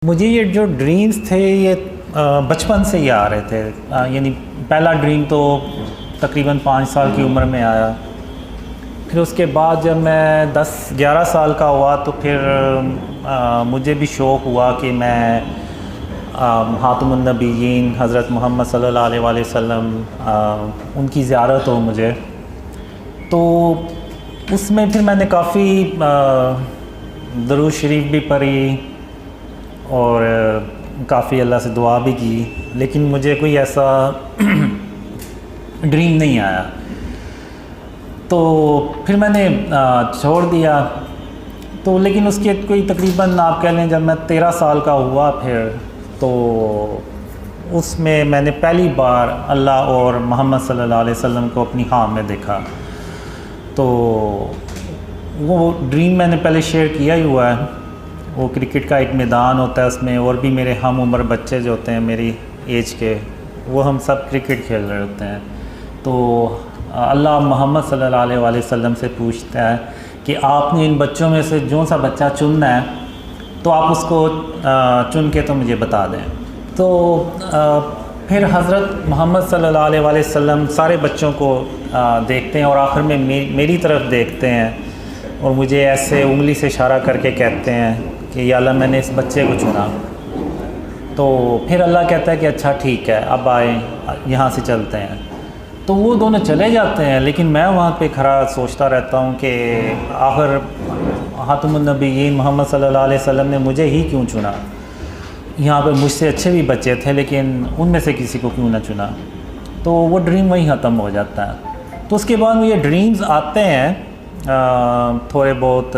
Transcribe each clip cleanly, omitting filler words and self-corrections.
मुझे ये जो ड्रीम्स थे ये बचपन से ही आ रहे थे। यानी पहला ड्रीम तो तकरीबन 5 साल की उम्र में आया। फिर उसके बाद जब मैं 10-11 साल का हुआ तो फिर मुझे भी शौक़ हुआ कि मैं ख़ातमुन नबीयीन हज़रत मोहम्मद सल्लल्लाहु अलैहि वसल्लम उनकी ज़ियारत हो मुझे। तो उसमें फिर मैंने काफ़ी दरूद शरीफ भी पढ़ी और काफ़ी अल्लाह से दुआ भी की, लेकिन मुझे कोई ऐसा ड्रीम नहीं आया। तो फिर मैंने छोड़ दिया। तो लेकिन उसके कोई तकरीबन आप कह लें जब मैं 13 साल का हुआ फिर तो उसमें मैंने पहली बार अल्लाह और मोहम्मद सल्लल्लाहु अलैहि वसल्लम को अपनी ख्वाब में देखा। तो वो ड्रीम मैंने पहले शेयर किया ही हुआ है। वो क्रिकेट का एक मैदान होता है, उसमें और भी मेरे हम उम्र बच्चे जो होते हैं मेरी एज के, वो हम सब क्रिकेट खेल रहे होते हैं। तो अल्लाह मोहम्मद सल्लल्लाहु अलैहि वसल्लम से पूछता है कि आपने इन बच्चों में से जो सा बच्चा चुनना है तो आप उसको चुन के तो मुझे बता दें। तो फिर हज़रत मोहम्मद सल्लल्लाहु अलैहि वसल्लम सारे बच्चों को देखते हैं और आखिर में मेरी तरफ देखते हैं और मुझे ऐसे उंगली से इशारा करके कहते हैं कि या अल्लाह मैंने इस बच्चे को चुना। तो फिर अल्लाह कहता है कि अच्छा ठीक है, अब आए यहाँ से चलते हैं। तो वो दोनों चले जाते हैं, लेकिन मैं वहाँ पे खड़ा सोचता रहता हूँ कि आखिर ख़ातमुन नबीयीन मोहम्मद सल्लल्लाहु अलैहि वसल्लम ने मुझे ही क्यों चुना। यहाँ पे मुझसे अच्छे भी बच्चे थे, लेकिन उनमें से किसी को क्यों ना चुना। तो वो ड्रीम वहीं ख़त्म हो जाता है। तो उसके बाद ये ड्रीम्स आते हैं, थोड़े बहुत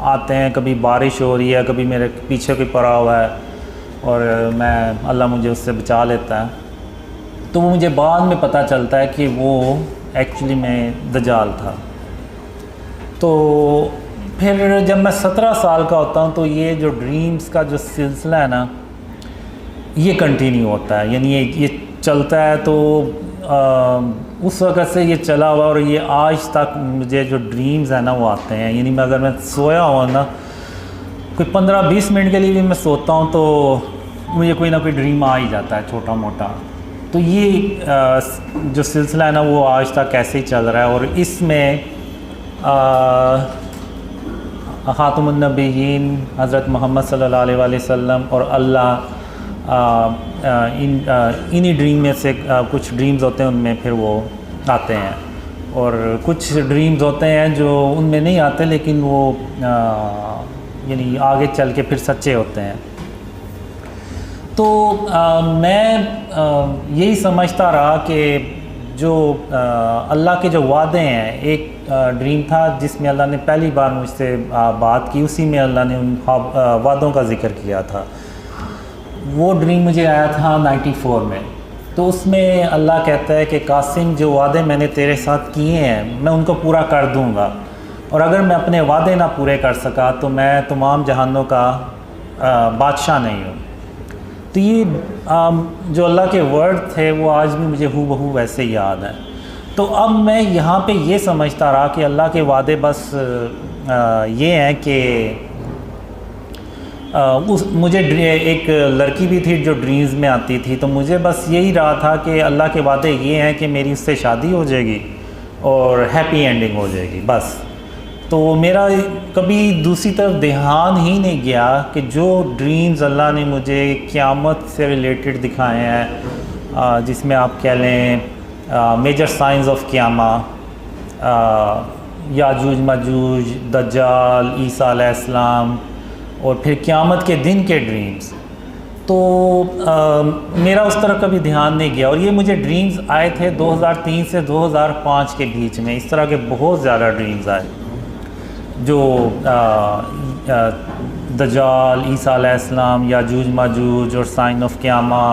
आते हैं। कभी बारिश हो रही है, कभी मेरे पीछे कोई पड़ा हुआ है और मैं अल्लाह मुझे उससे बचा लेता है। तो वो मुझे बाद में पता चलता है कि वो एक्चुअली में दज्जाल था। तो फिर जब मैं 17 साल का होता हूँ तो ये जो ड्रीम्स का जो सिलसिला है ना, ये कंटिन्यू होता है। यानी ये चलता है। तो उस वक़्त से ये चला हुआ और ये आज तक मुझे जो ड्रीम्स है ना वो आते हैं। यानी मैं अगर मैं सोया हुआ ना, कोई 15-20 मिनट के लिए भी मैं सोता हूँ तो मुझे कोई ना कोई ड्रीम आ ही जाता है छोटा मोटा। तो ये जो सिलसिला है ना वो आज तक ऐसे ही चल रहा है। और इसमें ख़ातमुन नबीयीन हज़रत मोहम्मद सल्लल्लाहु अलैहि वसल्लम और अल्लाह इन्हीं ड्रीम में से कुछ ड्रीम्स होते हैं उनमें फिर वो आते हैं, और कुछ ड्रीम्स होते हैं जो उनमें नहीं आते लेकिन वो यानी आगे चल के फिर सच्चे होते हैं। तो मैं यही समझता रहा कि जो अल्लाह के जो वादे हैं, एक ड्रीम था जिसमें अल्लाह ने पहली बार मुझसे बात की, उसी में अल्लाह ने उन वादों का ज़िक्र किया था। वो ड्रीम मुझे आया था 94 में। तो उसमें अल्लाह कहता है कि कासिम, जो वादे मैंने तेरे साथ किए हैं मैं उनको पूरा कर दूंगा, और अगर मैं अपने वादे ना पूरे कर सका तो मैं तमाम जहानों का बादशाह नहीं हूँ। तो ये जो अल्लाह के वर्ड थे वो आज भी मुझे हूबहू वैसे ही याद है। तो अब मैं यहाँ पे ये समझता रहा कि अल्लाह के वादे बस ये हैं कि मुझे एक लड़की भी थी जो ड्रीम्स में आती थी। तो मुझे बस यही रहा था कि अल्लाह के वादे ये हैं कि मेरी उससे शादी हो जाएगी और हैप्पी एंडिंग हो जाएगी बस। तो मेरा कभी दूसरी तरफ ध्यान ही नहीं गया कि जो ड्रीम्स अल्लाह ने मुझे क़यामत से रिलेटेड दिखाए हैं, जिसमें आप कह लें मेजर साइंस ऑफ क़यामा, याजूज मजूज, दज्जाल, ईसा अलैहिस्सलाम और फिर क़यामत के दिन के ड्रीम्स। तो मेरा उस तरफ कभी ध्यान नहीं गया। और ये मुझे ड्रीम्स आए थे 2003 से 2005 के बीच में। इस तरह के बहुत ज़्यादा ड्रीम्स आए जो दज्जाल, ईसा अलैहिस्सलाम, याजूज माजूज और साइन ऑफ क़यामा,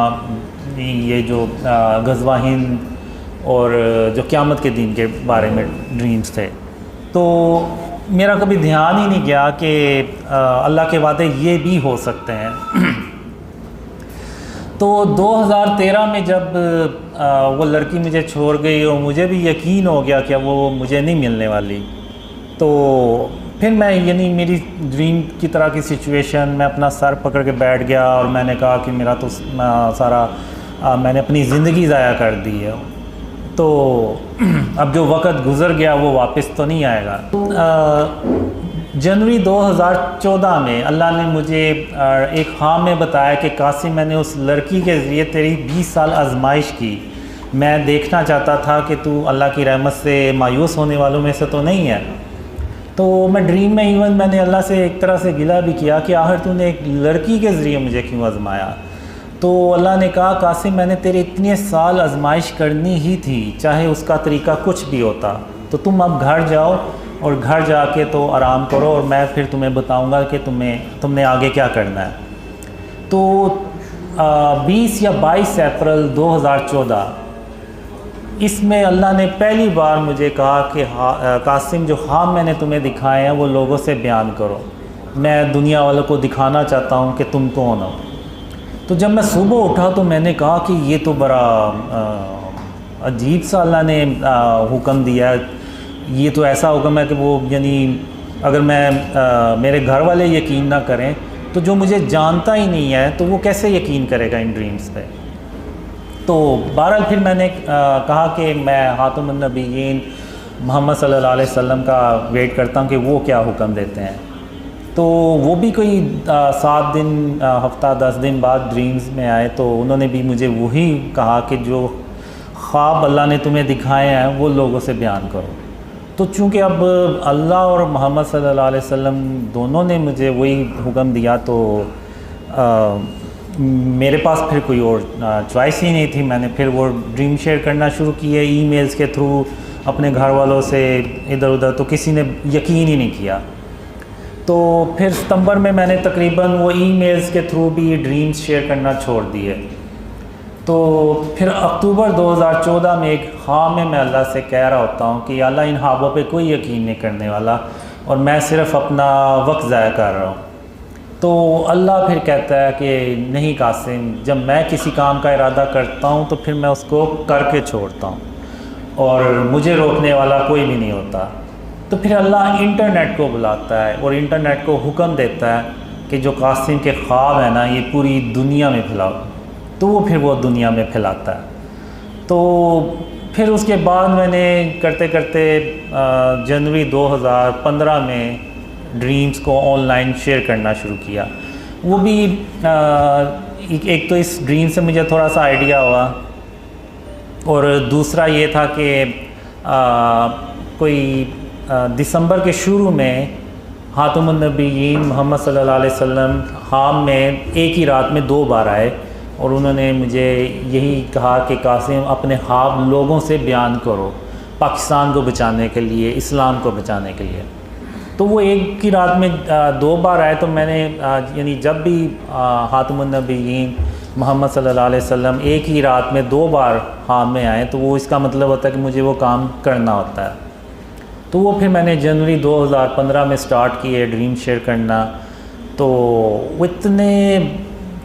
ये जो ग़ज़वा हिंद और जो क़यामत के दिन के बारे में ड्रीम्स थे। तो मेरा कभी ध्यान ही नहीं गया कि अल्लाह के वादे ये भी हो सकते हैं। तो 2013 में जब वो लड़की मुझे छोड़ गई और मुझे भी यकीन हो गया कि वो मुझे नहीं मिलने वाली, तो फिर मैं यानी मेरी ड्रीम की तरह की सिचुएशन, मैं अपना सर पकड़ के बैठ गया और मैंने कहा कि मेरा तो सारा मैंने अपनी ज़िंदगी ज़ाया कर दी है, तो अब जो वक़्त गुज़र गया वो वापस तो नहीं आएगा। जनवरी 2014 में अल्लाह ने मुझे एक ख्वाब में बताया कि कासिम, मैंने उस लड़की के ज़रिए तेरी 20 साल आजमाइश की। मैं देखना चाहता था कि तू अल्लाह की रहमत से मायूस होने वालों में से तो नहीं है। तो मैं ड्रीम में इवन मैंने अल्लाह से एक तरह से गिला भी किया कि आखिर तूने एक लड़की के ज़रिए मुझे क्यों आजमाया। तो अल्लाह ने कहा, कासिम, मैंने तेरे इतने साल आजमाइश करनी ही थी, चाहे उसका तरीका कुछ भी होता। तो तुम अब घर जाओ और घर जाके तो आराम करो और मैं फिर तुम्हें बताऊंगा कि तुमने आगे क्या करना है। तो 20 या 22 अप्रैल 2014 इसमें अल्लाह ने पहली बार मुझे कहा कि कासिम, जो ख्वाब मैंने तुम्हें दिखाए हैं वो लोगों से बयान करो। मैं दुनिया वालों को दिखाना चाहता हूँ कि तुम कौन हो। तो जब मैं सुबह उठा तो मैंने कहा कि ये तो बड़ा अजीब सा अल्लाह ने हुक्म दिया। ये तो ऐसा हुक्म है कि वो यानी अगर मैं मेरे घर वाले यकीन ना करें तो जो मुझे जानता ही नहीं है तो वो कैसे यकीन करेगा इन ड्रीम्स पे। तो बहरहाल फिर मैंने कहा कि मैं खातमुन नबीयीन मोहम्मद सल्लल्लाहु अलैहि वसल्लम का वेट करता हूँ कि वो क्या हुक्म देते हैं। तो वो भी कोई 7 दिन हफ्ता 10 दिन बाद ड्रीम्स में आए, तो उन्होंने भी मुझे वही कहा कि जो ख्वाब अल्लाह ने तुम्हें दिखाए हैं वो लोगों से बयान करो। तो चूँकि अब अल्लाह और मोहम्मद सल्लल्लाहु अलैहि वसल्लम दोनों ने मुझे वही हुक्म दिया, तो मेरे पास फिर कोई और चॉइस ही नहीं थी। मैंने फिर वो ड्रीम शेयर करना शुरू किए ईमेल्स के थ्रू अपने घर वालों से इधर उधर, तो किसी ने यकीन ही नहीं किया। तो फिर सितंबर में मैंने तकरीबन वो ईमेल्स के थ्रू भी ड्रीम्स शेयर करना छोड़ दिए। तो फिर अक्टूबर 2014 में एक ख्वाब में मैं अल्लाह से कह रहा होता हूँ कि अल्लाह, इन ख्वाबों पे कोई यकीन नहीं करने वाला और मैं सिर्फ़ अपना वक्त ज़ाया कर रहा हूँ। तो अल्लाह फिर कहता है कि नहीं कासिम, जब मैं किसी काम का इरादा करता हूँ तो फिर मैं उसको करके छोड़ता हूँ और मुझे रोकने वाला कोई भी नहीं होता। तो फिर अल्लाह इंटरनेट को बुलाता है और इंटरनेट को हुक्म देता है कि जो कासिम के ख्वाब है ना, ये पूरी दुनिया में फैलाओ। तो वो फिर वो दुनिया में फैलाता है। तो फिर उसके बाद मैंने करते करते जनवरी 2015 में ड्रीम्स को ऑनलाइन शेयर करना शुरू किया। वो भी एक तो इस ड्रीम से मुझे थोड़ा सा आइडिया हुआ और दूसरा ये था कि कोई दिसंबर के शुरू में खातमुन नबीयीन मोहम्मद सल्लल्लाहु अलैहि वसल्लम ख्वाब में एक ही रात में 2 बार आए और उन्होंने मुझे यही कहा कि कासिम, अपने ख्वाब लोगों से बयान करो, पाकिस्तान को बचाने के लिए, इस्लाम को बचाने के लिए। तो वो एक ही रात में 2 बार आए। तो मैंने यानी जब भी खातमुन नबीयीन मोहम्मद सल्लल्लाहु अलैहि वसल्लम एक ही रात में 2 बार ख्वाब में आए तो वो इसका मतलब होता है कि मुझे वो काम करना होता है। तो वो फिर मैंने जनवरी 2015 में स्टार्ट किए ड्रीम शेयर करना। तो वो इतने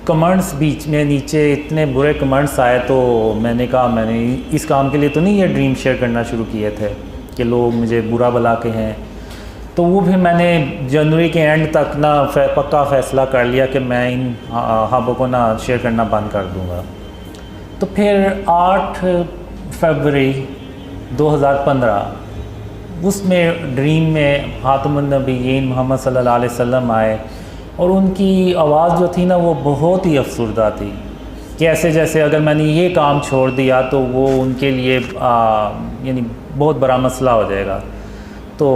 कमेंट्स बीच में नीचे इतने बुरे कमेंट्स आए, तो मैंने कहा मैंने इस काम के लिए तो नहीं ये ख्वाब शेयर करना शुरू किए थे कि लोग मुझे बुरा भला के हैं। तो वो फिर मैंने जनवरी के एंड तक ना पक्का फ़ैसला कर लिया कि मैं इन ख्वाबों को ना शेयर करना बंद कर दूँगा। तो फिर 8 फरवरी 2015 उसमें ड्रीम में खातमुन नबीयीन मोहम्मद सल्लल्लाहु अलैहि वसल्लम आए और उनकी आवाज़ जो थी ना वो बहुत ही अफसरदा थी कि ऐसे जैसे अगर मैंने ये काम छोड़ दिया तो वो उनके लिए यानी बहुत बड़ा मसला हो जाएगा। तो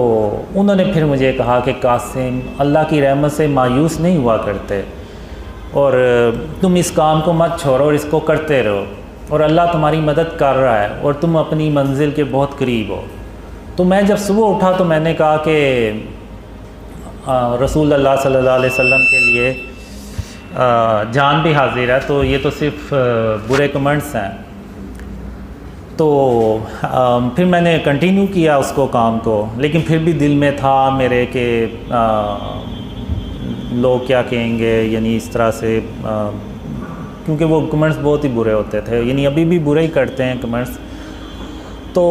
उन्होंने फिर मुझे कहा कि कासिम, अल्लाह की रहमत से मायूस नहीं हुआ करते और तुम इस काम को मत छोड़ो और इसको करते रहो और अल्लाह तुम्हारी मदद कर रहा है और तुम अपनी मंजिल के बहुत करीब हो। तो मैं जब सुबह उठा तो मैंने कहा कि रसूल अल्लाह सल्लल्लाहु अलैहि वसल्लम के लिए जान भी हाजिर है, तो ये तो सिर्फ बुरे कमेंट्स हैं। तो फिर मैंने कंटिन्यू किया उसको काम को, लेकिन फिर भी दिल में था मेरे कि लोग क्या कहेंगे, यानी इस तरह से क्योंकि वो कमेंट्स बहुत ही बुरे होते थे, यानी अभी भी बुरे ही करते हैं कमेंट्स। तो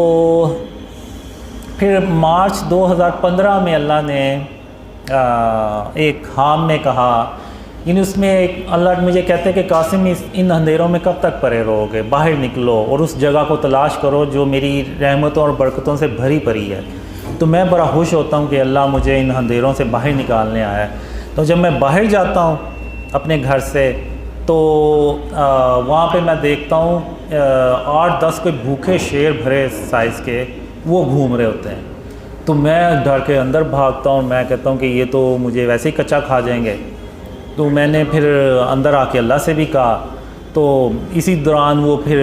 फिर मार्च 2015 में अल्लाह ने एक खाम में कहा, यानी उसमें एक अल्लाह मुझे कहते हैं कि कासिम इन अंधेरों में कब तक पड़े रहोगे, बाहर निकलो और उस जगह को तलाश करो जो मेरी रहमतों और बरकतों से भरी पड़ी है। तो मैं बड़ा खुश होता हूँ कि अल्लाह मुझे इन अंधेरों से बाहर निकालने आया है। तो जब मैं बाहर जाता हूँ अपने घर से तो वहाँ पे मैं देखता हूँ 8-10 कोई भूखे शेर भरे साइज़ के वो घूम रहे होते हैं। तो मैं डर के अंदर भागता हूँ, मैं कहता हूँ कि ये तो मुझे वैसे ही कच्चा खा जाएंगे। तो मैंने फिर अंदर आके अल्लाह से भी कहा। तो इसी दौरान वो फिर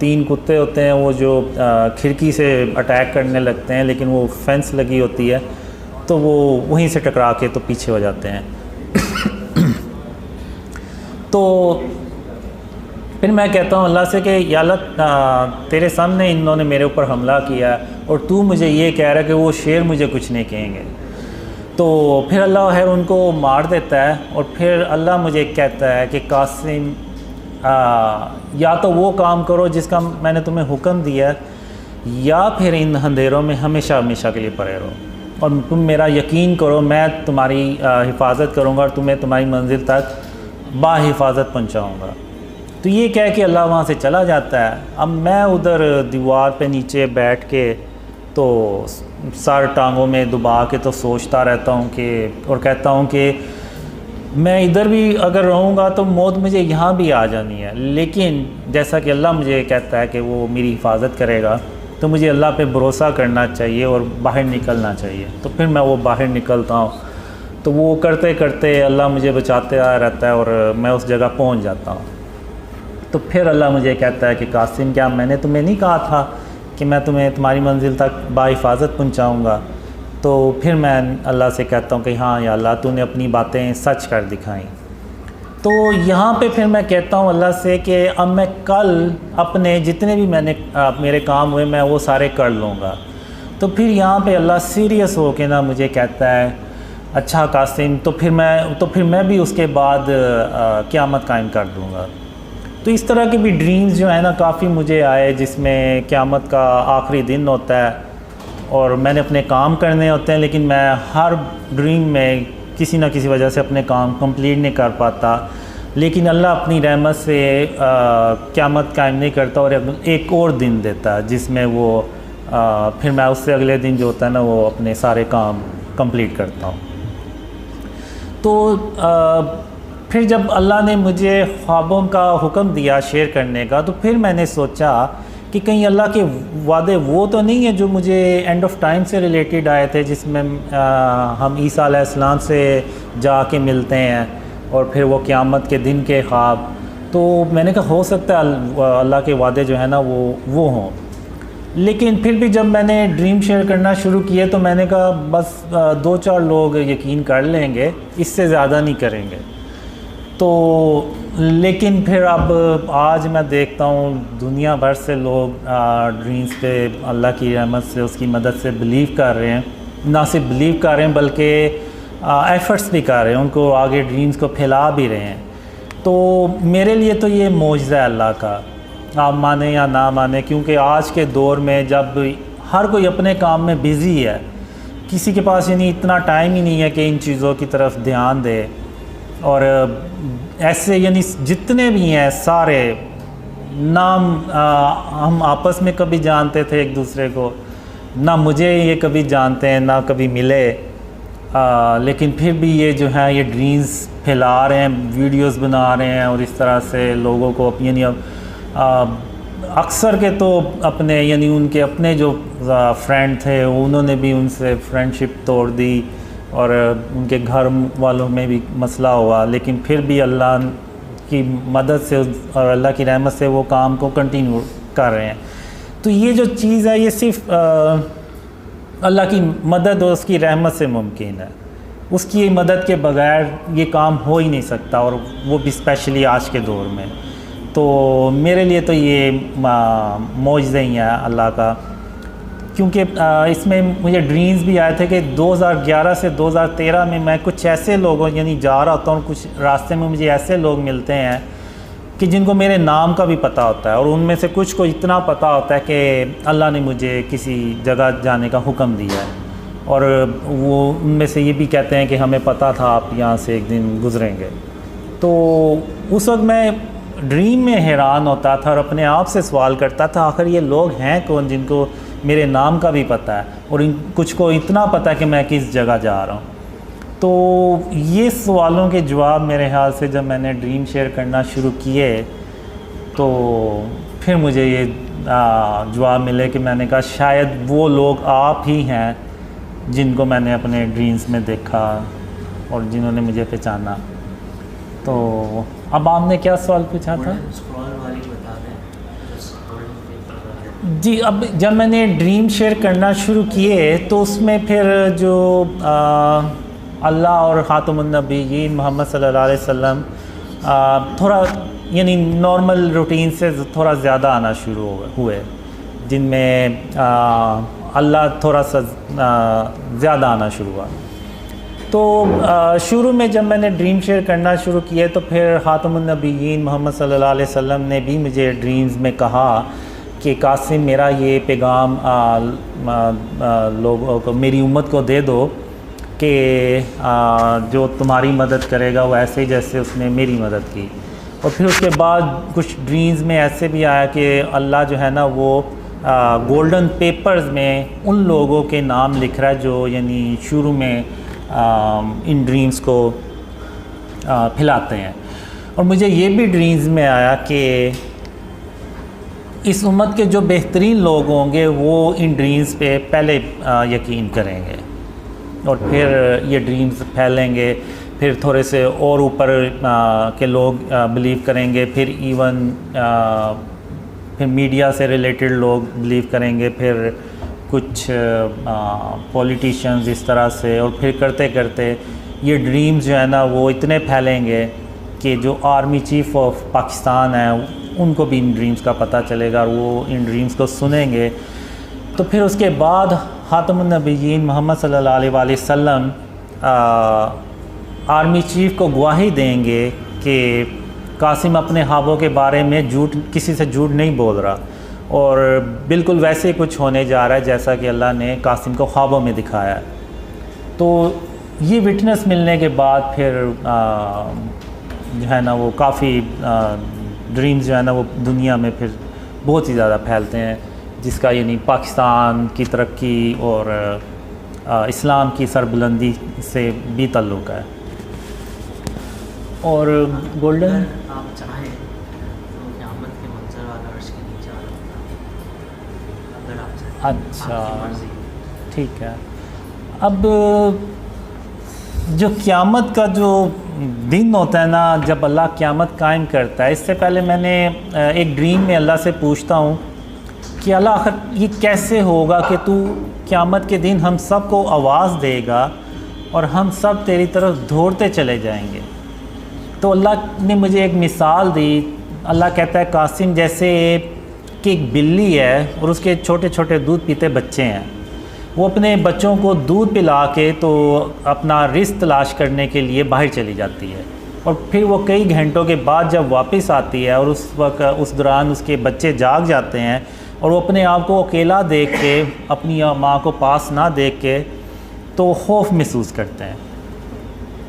3 कुत्ते होते हैं वो जो खिड़की से अटैक करने लगते हैं, लेकिन वो फेंस लगी होती है तो वो वहीं से टकरा के तो पीछे हो जाते हैं। तो फिर मैं कहता हूँ अल्लाह से कि या अल्लाह तेरे सामने इन्होंने मेरे ऊपर हमला किया और तू मुझे ये कह रहा है कि वो शेर मुझे कुछ नहीं कहेंगे। तो फिर अल्लाह है उनको मार देता है और फिर अल्लाह मुझे कहता है कि कासिम या तो वो काम करो जिसका मैंने तुम्हें हुक्म दिया या फिर इन अंधेरों में हमेशा हमेशा के लिए पड़े रहो और तुम मेरा यकीन करो, मैं तुम्हारी हिफाजत करूँगा और तुम्हें तुम्हारी मंजिल तक बाहिफाजत पहुँचाऊँगा। तो ये कह के अल्लाह वहाँ से चला जाता है। अब मैं उधर दीवार पे नीचे बैठ के तो सर टांगों में दबा के तो सोचता रहता हूँ कि और कहता हूँ कि मैं इधर भी अगर रहूँगा तो मौत मुझे यहाँ भी आ जानी है, लेकिन जैसा कि अल्लाह मुझे कहता है कि वो मेरी हिफाजत करेगा तो मुझे अल्लाह पे भरोसा करना चाहिए और बाहर निकलना चाहिए। तो फिर मैं वो बाहर निकलता हूँ तो वो करते करते अल्लाह मुझे बचाते रहता है और मैं उस जगह पहुँच जाता हूँ। तो फिर अल्लाह मुझे कहता है कि कासिम क्या मैंने तुम्हें नहीं कहा था कि मैं तुम्हें तुम्हारी मंजिल तक बाहिफाजत पहुँचाऊँगा। तो फिर मैं अल्लाह से कहता हूँ कि हाँ या अल्लाह तूने अपनी बातें सच कर दिखाई। तो यहाँ पे फिर मैं कहता हूँ अल्लाह से कि अब मैं कल अपने जितने भी मेरे काम हुए मैं वो सारे कर लूँगा। तो फिर यहाँ पे अल्लाह सीरियस हो के ना मुझे कहता है अच्छा कासिम तो फिर मैं भी उसके बाद क़यामत कायम कर दूँगा। तो इस तरह के भी ड्रीम्स जो है ना काफ़ी मुझे आए जिसमें क़यामत का आखिरी दिन होता है और मैंने अपने काम करने होते हैं, लेकिन मैं हर ड्रीम में किसी न किसी वजह से अपने काम कंप्लीट नहीं कर पाता। लेकिन अल्लाह अपनी रहमत से क़यामत कायम नहीं करता और एक और दिन देता है जिसमें वो फिर मैं उससे अगले दिन जो होता है ना वो अपने सारे काम कंप्लीट करता हूँ। तो फिर जब अल्लाह ने मुझे ख्वाबों का हुक्म दिया शेयर करने का तो फिर मैंने सोचा कि कहीं अल्लाह के वादे वो तो नहीं है जो मुझे एंड ऑफ टाइम से रिलेटेड आए थे जिसमें हम ईसा अलैहिस्सलाम से जाके मिलते हैं और फिर वो क़यामत के दिन के ख्वाब। तो मैंने कहा हो सकता है अल्लाह के वादे जो है ना वो हों। लेकिन फिर भी जब मैंने ड्रीम शेयर करना शुरू किए तो मैंने कहा बस 2-4 लोग यकीन कर लेंगे, इससे ज़्यादा नहीं करेंगे। तो लेकिन फिर अब आज मैं देखता हूँ दुनिया भर से लोग ड्रीम्स पे अल्लाह की रहमत से उसकी मदद से बिलीव कर रहे हैं। ना सिर्फ बिलीव कर रहे हैं बल्कि एफ़र्ट्स भी कर रहे हैं, उनको आगे ड्रीम्स को फैला भी रहे हैं। तो मेरे लिए तो ये मौजज़ा है अल्लाह का, आप माने या ना माने, क्योंकि आज के दौर में जब हर कोई अपने काम में बिज़ी है, किसी के पास यानी इतना टाइम ही नहीं है कि इन चीज़ों की तरफ ध्यान दे। और ऐसे यानी जितने भी हैं सारे नाम हम आपस में कभी जानते थे एक दूसरे को, ना मुझे ये कभी जानते हैं ना कभी मिले, लेकिन फिर भी ये जो है ये ड्रीम्स फैला रहे हैं, वीडियोस बना रहे हैं और इस तरह से लोगों को यानी अक्सर के तो अपने यानी उनके अपने जो फ्रेंड थे उन्होंने भी उनसे फ्रेंडशिप तोड़ दी और उनके घर वालों में भी मसला हुआ, लेकिन फिर भी अल्लाह की मदद से और अल्लाह की रहमत से वो काम को कंटिन्यू कर रहे हैं। तो ये जो चीज़ है ये सिर्फ़ अल्लाह की मदद और उसकी रहमत से मुमकिन है, उसकी मदद के बगैर ये काम हो ही नहीं सकता, और वो भी स्पेशली आज के दौर में। तो मेरे लिए तो ये मौजज़ा ही है अल्लाह का, क्योंकि इसमें मुझे ड्रीम्स भी आए थे कि 2011 से 2013 में मैं कुछ ऐसे लोगों यानी जा रहा होता हूँ, कुछ रास्ते में मुझे ऐसे लोग मिलते हैं कि जिनको मेरे नाम का भी पता होता है, और उनमें से कुछ को इतना पता होता है कि अल्लाह ने मुझे किसी जगह जाने का हुक्म दिया है, और वो उनमें से ये भी कहते हैं कि हमें पता था आप यहाँ से एक दिन गुज़रेंगे। तो उस वक्त मैं ड्रीम में हैरान होता था और अपने आप से सवाल करता था आखिर ये लोग हैं कौन जिनको मेरे नाम का भी पता है और कुछ को इतना पता है कि मैं किस जगह जा रहा हूँ। तो ये सवालों के जवाब मेरे ख्याल से जब मैंने ड्रीम शेयर करना शुरू किए तो फिर मुझे ये जवाब मिले कि मैंने कहा शायद वो लोग आप ही हैं जिनको मैंने अपने ड्रीम्स में देखा और जिन्होंने मुझे पहचाना। तो अब आपने क्या सवाल पूछा था? जी, अब जब मैंने ड्रीम शेयर करना शुरू किए तो उसमें फिर जो अल्लाह और ख़ातमुन नबीयीन मोहम्मद सल्लल्लाहु अलैहि वसल्लम थोड़ा यानी नॉर्मल रूटीन से थोड़ा ज़्यादा आना शुरू हुए, जिनमें अल्लाह थोड़ा सा ज़्यादा आना शुरू हुआ। तो शुरू में जब मैंने ड्रीम शेयर करना शुरू किए तो फिर ख़ातमुन नबीयीन मोहम्मद सल्लल्लाहु अलैहि वसल्लम ने भी मुझे ड्रीम्स में कहा कि कासिम मेरा ये पैगाम लोगों को, मेरी उम्मत को दे दो कि जो तुम्हारी मदद करेगा वो ऐसे ही जैसे उसने मेरी मदद की। और फिर उसके बाद कुछ ड्रीम्स में ऐसे भी आया कि अल्लाह जो है ना वो गोल्डन पेपर्स में उन लोगों के नाम लिख रहा है जो यानी शुरू में इन ड्रीम्स को फैलाते हैं। और मुझे ये भी ड्रीम्स में आया कि इस उम्मत के जो बेहतरीन लोग होंगे वो इन ड्रीम्स पे पहले यकीन करेंगे और फिर ये ड्रीम्स फैलेंगे, फिर थोड़े से और ऊपर के लोग बिलीव करेंगे, फिर इवन फिर मीडिया से रिलेटेड लोग बिलीव करेंगे, फिर कुछ पॉलिटिशियंस इस तरह से, और फिर करते करते ये ड्रीम्स जो है ना वो इतने फैलेंगे कि जो आर्मी चीफ़ ऑफ पाकिस्तान है उनको भी इन ड्रीम्स का पता चलेगा और वो इन ड्रीम्स को सुनेंगे। तो फिर उसके बाद ख़ातमुन नबीयीन मोहम्मद सल्लल्लाहु अलैहि वसल्लम आर्मी चीफ़ को गवाही देंगे कि कासिम अपने ख्वाबों के बारे में किसी से झूठ नहीं बोल रहा और बिल्कुल वैसे कुछ होने जा रहा है जैसा कि अल्लाह ने कासिम को ख्वाबों में दिखाया है। तो ये विटनेस मिलने के बाद फिर जो है ना वो काफ़ी ड्रीम्स जो है ना वो दुनिया में फिर बहुत ही ज़्यादा फैलते हैं, जिसका यानी पाकिस्तान की तरक्की और इस्लाम की सरबुलंदी से भी ताल्लुक़ है। और गोल्डन आप चाहें तो क़यामत के मंजर वाला अर्श के नीचे वाला अगर आप चाहें। अच्छा ठीक है। अब जो क़यामत का जो दिन होता है ना, जब अल्लाह क़यामत कायम करता है, इससे पहले मैंने एक ड्रीम में अल्लाह से पूछता हूँ कि अल्लाह आखिर ये कैसे होगा कि तू क़यामत के दिन हम सब को आवाज़ देगा और हम सब तेरी तरफ दौड़ते चले जाएंगे। तो अल्लाह ने मुझे एक मिसाल दी। अल्लाह कहता है कासिम जैसे कि एक बिल्ली है और उसके छोटे छोटे दूध पीते बच्चे हैं, वो अपने बच्चों को दूध पिला के तो अपना रिज़्क़ तलाश करने के लिए बाहर चली जाती है और फिर वो कई घंटों के बाद जब वापस आती है और उस वक्त उस दौरान उसके बच्चे जाग जाते हैं और वो अपने आप को अकेला देख के, अपनी माँ को पास ना देख के तो खौफ महसूस करते हैं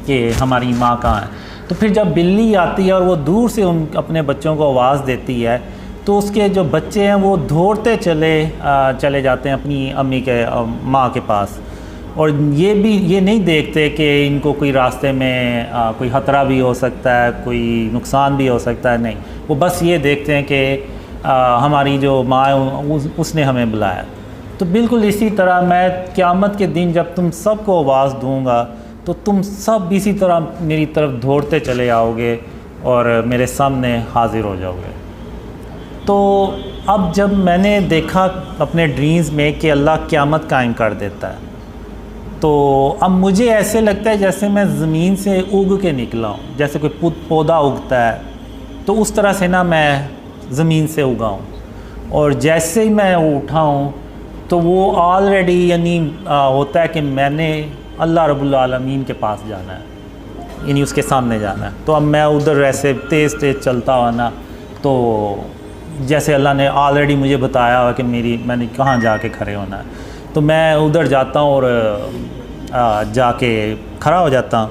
कि हमारी माँ कहाँ है। तो फिर जब बिल्ली आती है और वो दूर से अपने बच्चों को आवाज़ देती है तो उसके जो बच्चे हैं वो दौड़ते चले जाते हैं अपनी अम्मी के माँ के पास, और ये नहीं देखते कि इनको कोई रास्ते में कोई ख़तरा भी हो सकता है, कोई नुकसान भी हो सकता है। नहीं, वो बस ये देखते हैं कि हमारी जो माँ है उसने हमें बुलाया। तो बिल्कुल इसी तरह मैं क़यामत के दिन जब तुम सबको आवाज़ दूँगा तो तुम सब इसी तरह मेरी तरफ दौड़ते चले आओगे और मेरे सामने हाज़िर हो जाओगे। तो अब जब मैंने देखा अपने ड्रीम्स में कि अल्लाह क़यामत कायम कर देता है, तो अब मुझे ऐसे लगता है जैसे मैं ज़मीन से उग के निकला हूँ, जैसे कोई पौधा उगता है तो उस तरह से ना मैं ज़मीन से उगा हूँ। और जैसे ही मैं उठा हूँ तो वो ऑलरेडी यानी होता है कि मैंने अल्लाह रब्बुल आलमीन के पास जाना है, यानी उसके सामने जाना है। तो अब मैं उधर ऐसे तेज़ चलता हुआ ना, तो जैसे अल्लाह ने ऑलरेडी मुझे बताया हुआ कि मैंने कहाँ जाके खड़े होना है, तो तो मैं उधर जाता हूँ और जाके खड़ा हो जाता हूँ,